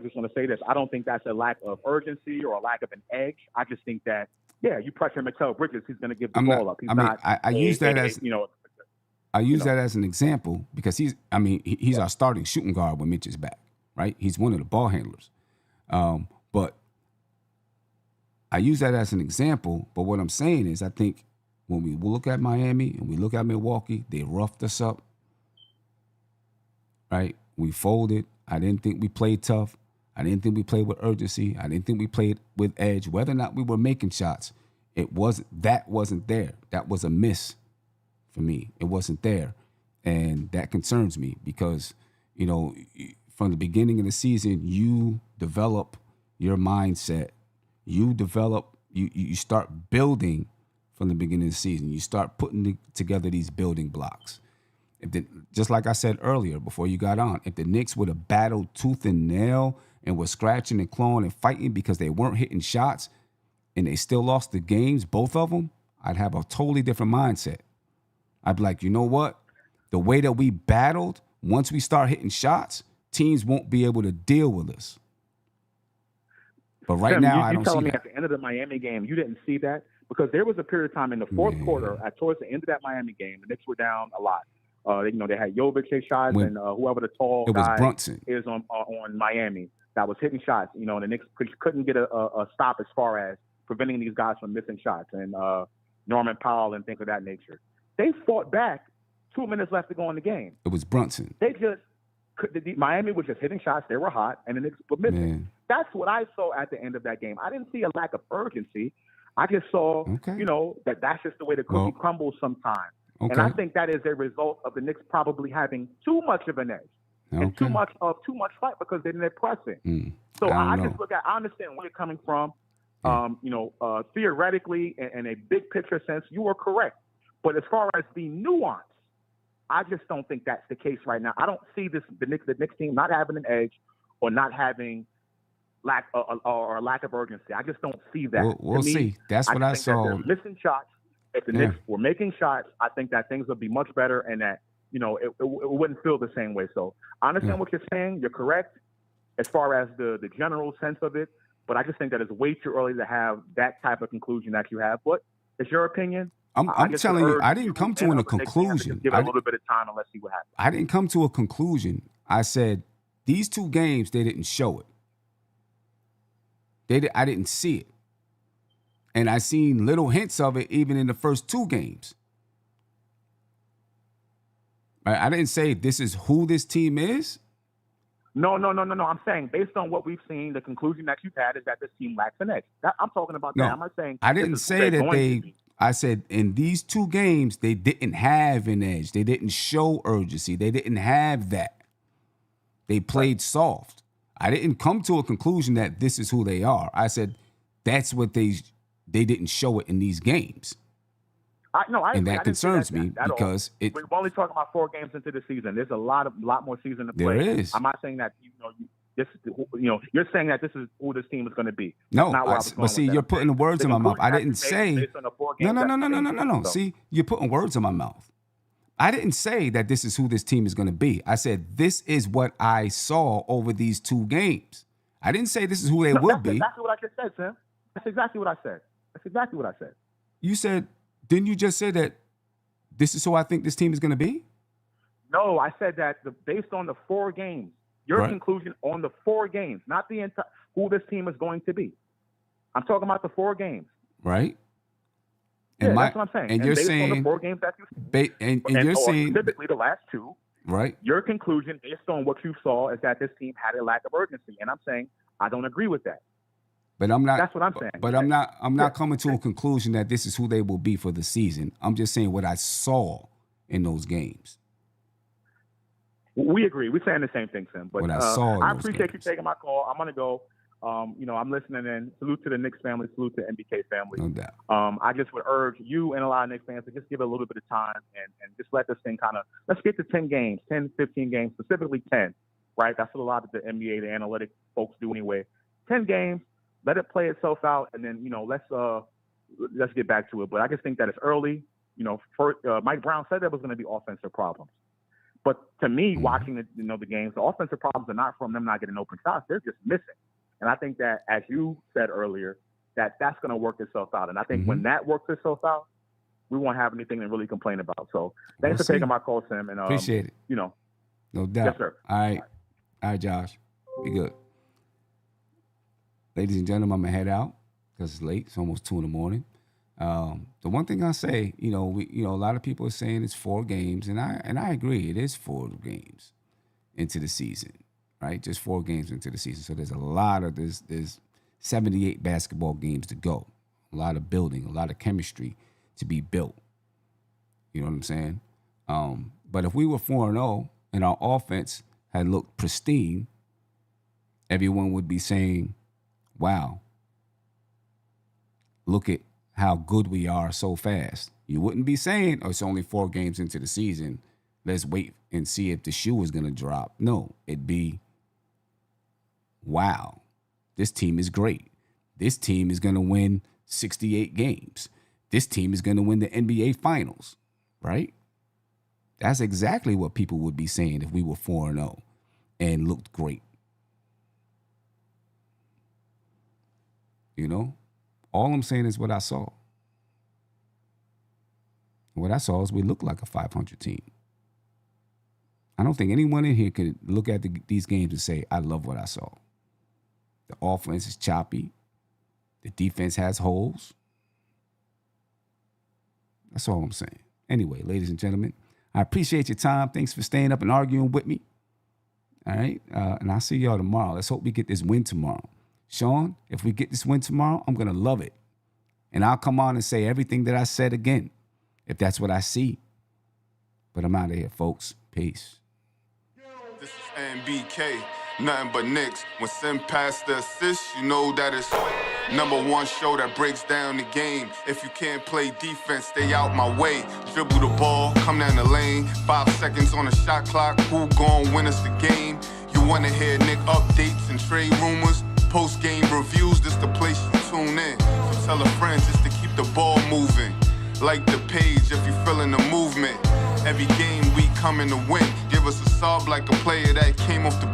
just going to say this. I don't think that's a lack of urgency or a lack of an edge. I just think that, you pressure Mikal Bridges, he's going to give the ball up. I use that as, I use that as an example because he's our starting shooting guard when Mitch is back, right? He's one of the ball handlers. But I use that as an example. But what I'm saying is I think when we look at Miami and we look at Milwaukee, they roughed us up, right? We folded. I didn't think we played tough. I didn't think we played with urgency. I didn't think we played with edge. Whether or not we were making shots, that wasn't there. That was a miss for me. It wasn't there. And that concerns me because, from the beginning of the season, you develop your mindset. You start building from the beginning of the season. You start putting together these building blocks. Just like I said earlier before you got on, if the Knicks would have battled tooth and nail and were scratching and clawing and fighting because they weren't hitting shots and they still lost the games, both of them, I'd have a totally different mindset. I'd be like, you know what? The way that we battled, once we start hitting shots, teams won't be able to deal with us. But right now, I don't see that. You're telling me at the end of the Miami game, you didn't see that? Because there was a period of time in the fourth quarter, towards the end of that Miami game, the Knicks were down a lot. They had Jovic hit shots, and whoever the tall guy Brunson is on Miami that was hitting shots. And the Knicks couldn't get a stop as far as preventing these guys from missing shots, and Norman Powell and things of that nature. They fought back. 2 minutes left to go in the game. It was Brunson. Miami was just hitting shots. They were hot, and the Knicks were missing. That's what I saw at the end of that game. I didn't see a lack of urgency. I just saw, that's just the way the cookie crumbles sometimes. Okay. And I think that is a result of the Knicks probably having too much of an edge and too much fight because they're pressing. So I just I understand where you're coming from. Theoretically, in a big picture sense, you are correct. But as far as the nuance, I just don't think that's the case right now. I don't see the Knicks team not having an edge or not having lack of urgency. I just don't see that. We'll see. That's what I saw. They're missing shots. If the Knicks were making shots, I think that things would be much better and that, it wouldn't feel the same way. So I understand what you're saying. You're correct as far as the general sense of it. But I just think that it's way too early to have that type of conclusion that you have. But it's your opinion. I'm telling you, I didn't come to a conclusion. Give it a little bit of time and let's see what happens. I didn't come to a conclusion. I said these 2 games, they didn't show it. I didn't see it. And I seen little hints of it even in the first 2 games. I didn't say this is who this team is. No. I'm saying based on what we've seen, the conclusion that you've had is that this team lacks an edge. I'm talking about that. I'm not saying I didn't say that they. I said in these 2 games they didn't have an edge. They didn't show urgency. They didn't have that. They played soft. I didn't come to a conclusion that this is who they are. I said that's what they didn't show it in these games. And that concerns me because we're only talking about 4 games into the season. There's a lot more season to play. There is. I'm not saying that you're saying that this is who this team is going to be. No, but see, you're putting the words in my mouth. I didn't say. No. See, you're putting words in my mouth. I didn't say that this is who this team is going to be. I said this is what I saw over these 2 games. I didn't say this is who they will be. That's exactly what I just said, Sam. That's exactly what I said. You said. Didn't you just say that this is who I think this team is going to be? No, I said that based on the 4 games, your conclusion on the 4 games, not the entire who this team is going to be. I'm talking about the 4 games. Right. And that's what I'm saying. And you're saying on the 4 games that you're saying specifically the last 2. Right. Your conclusion based on what you saw is that this team had a lack of urgency, and I'm saying I don't agree with that. But I'm not. That's what I'm saying. But I'm not coming to a conclusion that this is who they will be for the season. I'm just saying what I saw in those games. We agree. We're saying the same thing, Sam. But what I saw. I appreciate you taking my call. I'm gonna go. I'm listening in. Salute to the Knicks family. Salute to the NBK family. No doubt. I just would urge you and a lot of Knicks fans to just give it a little bit of time and just let this thing let's get to 10 games, 10, 15 games, specifically 10. Right? That's what a lot of the NBA, the analytic folks do anyway. 10 games. Let it play itself out, and then let's get back to it. But I just think that it's early. Mike Brown said there was going to be offensive problems, but to me, watching the games, the offensive problems are not from them not getting open shots; they're just missing. And I think that, as you said earlier, that's going to work itself out. And I think when that works itself out, we won't have anything to really complain about. So thanks for taking my call, Sam. And appreciate it. No doubt. Yes, sir. All right, Josh. Be good. Ladies and gentlemen, I'm gonna head out because it's late. It's almost 2 a.m. The one thing I say, a lot of people are saying it's 4 games, and I agree. It is 4 games into the season, right? Just 4 games into the season. So there's a lot of there's 78 basketball games to go. A lot of building, a lot of chemistry to be built. You know what I'm saying? But if we were 4-0 and our offense had looked pristine, everyone would be saying, wow, look at how good we are so fast. You wouldn't be saying, oh, it's only 4 games into the season. Let's wait and see if the shoe is going to drop. No, it'd be, wow, this team is great. This team is going to win 68 games. This team is going to win the NBA Finals, right? That's exactly what people would be saying if we were 4-0 and looked great. All I'm saying is what I saw. What I saw is we look like a 500 team. I don't think anyone in here could look at these games and say, I love what I saw. The offense is choppy. The defense has holes. That's all I'm saying. Anyway, ladies and gentlemen, I appreciate your time. Thanks for staying up and arguing with me. All right? And I'll see y'all tomorrow. Let's hope we get this win tomorrow. Sean, if we get this win tomorrow, I'm going to love it. And I'll come on and say everything that I said again, if that's what I see. But I'm out of here, folks. Peace. This is NBK, nothing but Knicks. When Sim passed the assist, you know that it's #1 show that breaks down the game. If you can't play defense, stay out my way. Dribble the ball, come down the lane. 5 seconds on the shot clock, who gon' win us the game? You wanna hear Nick updates and trade rumors? Post-game reviews, this the place you tune in. So tell a friend just to keep the ball moving. Like the page if you feeling the movement. Every game we coming to win. Give us a sub like a player that came off the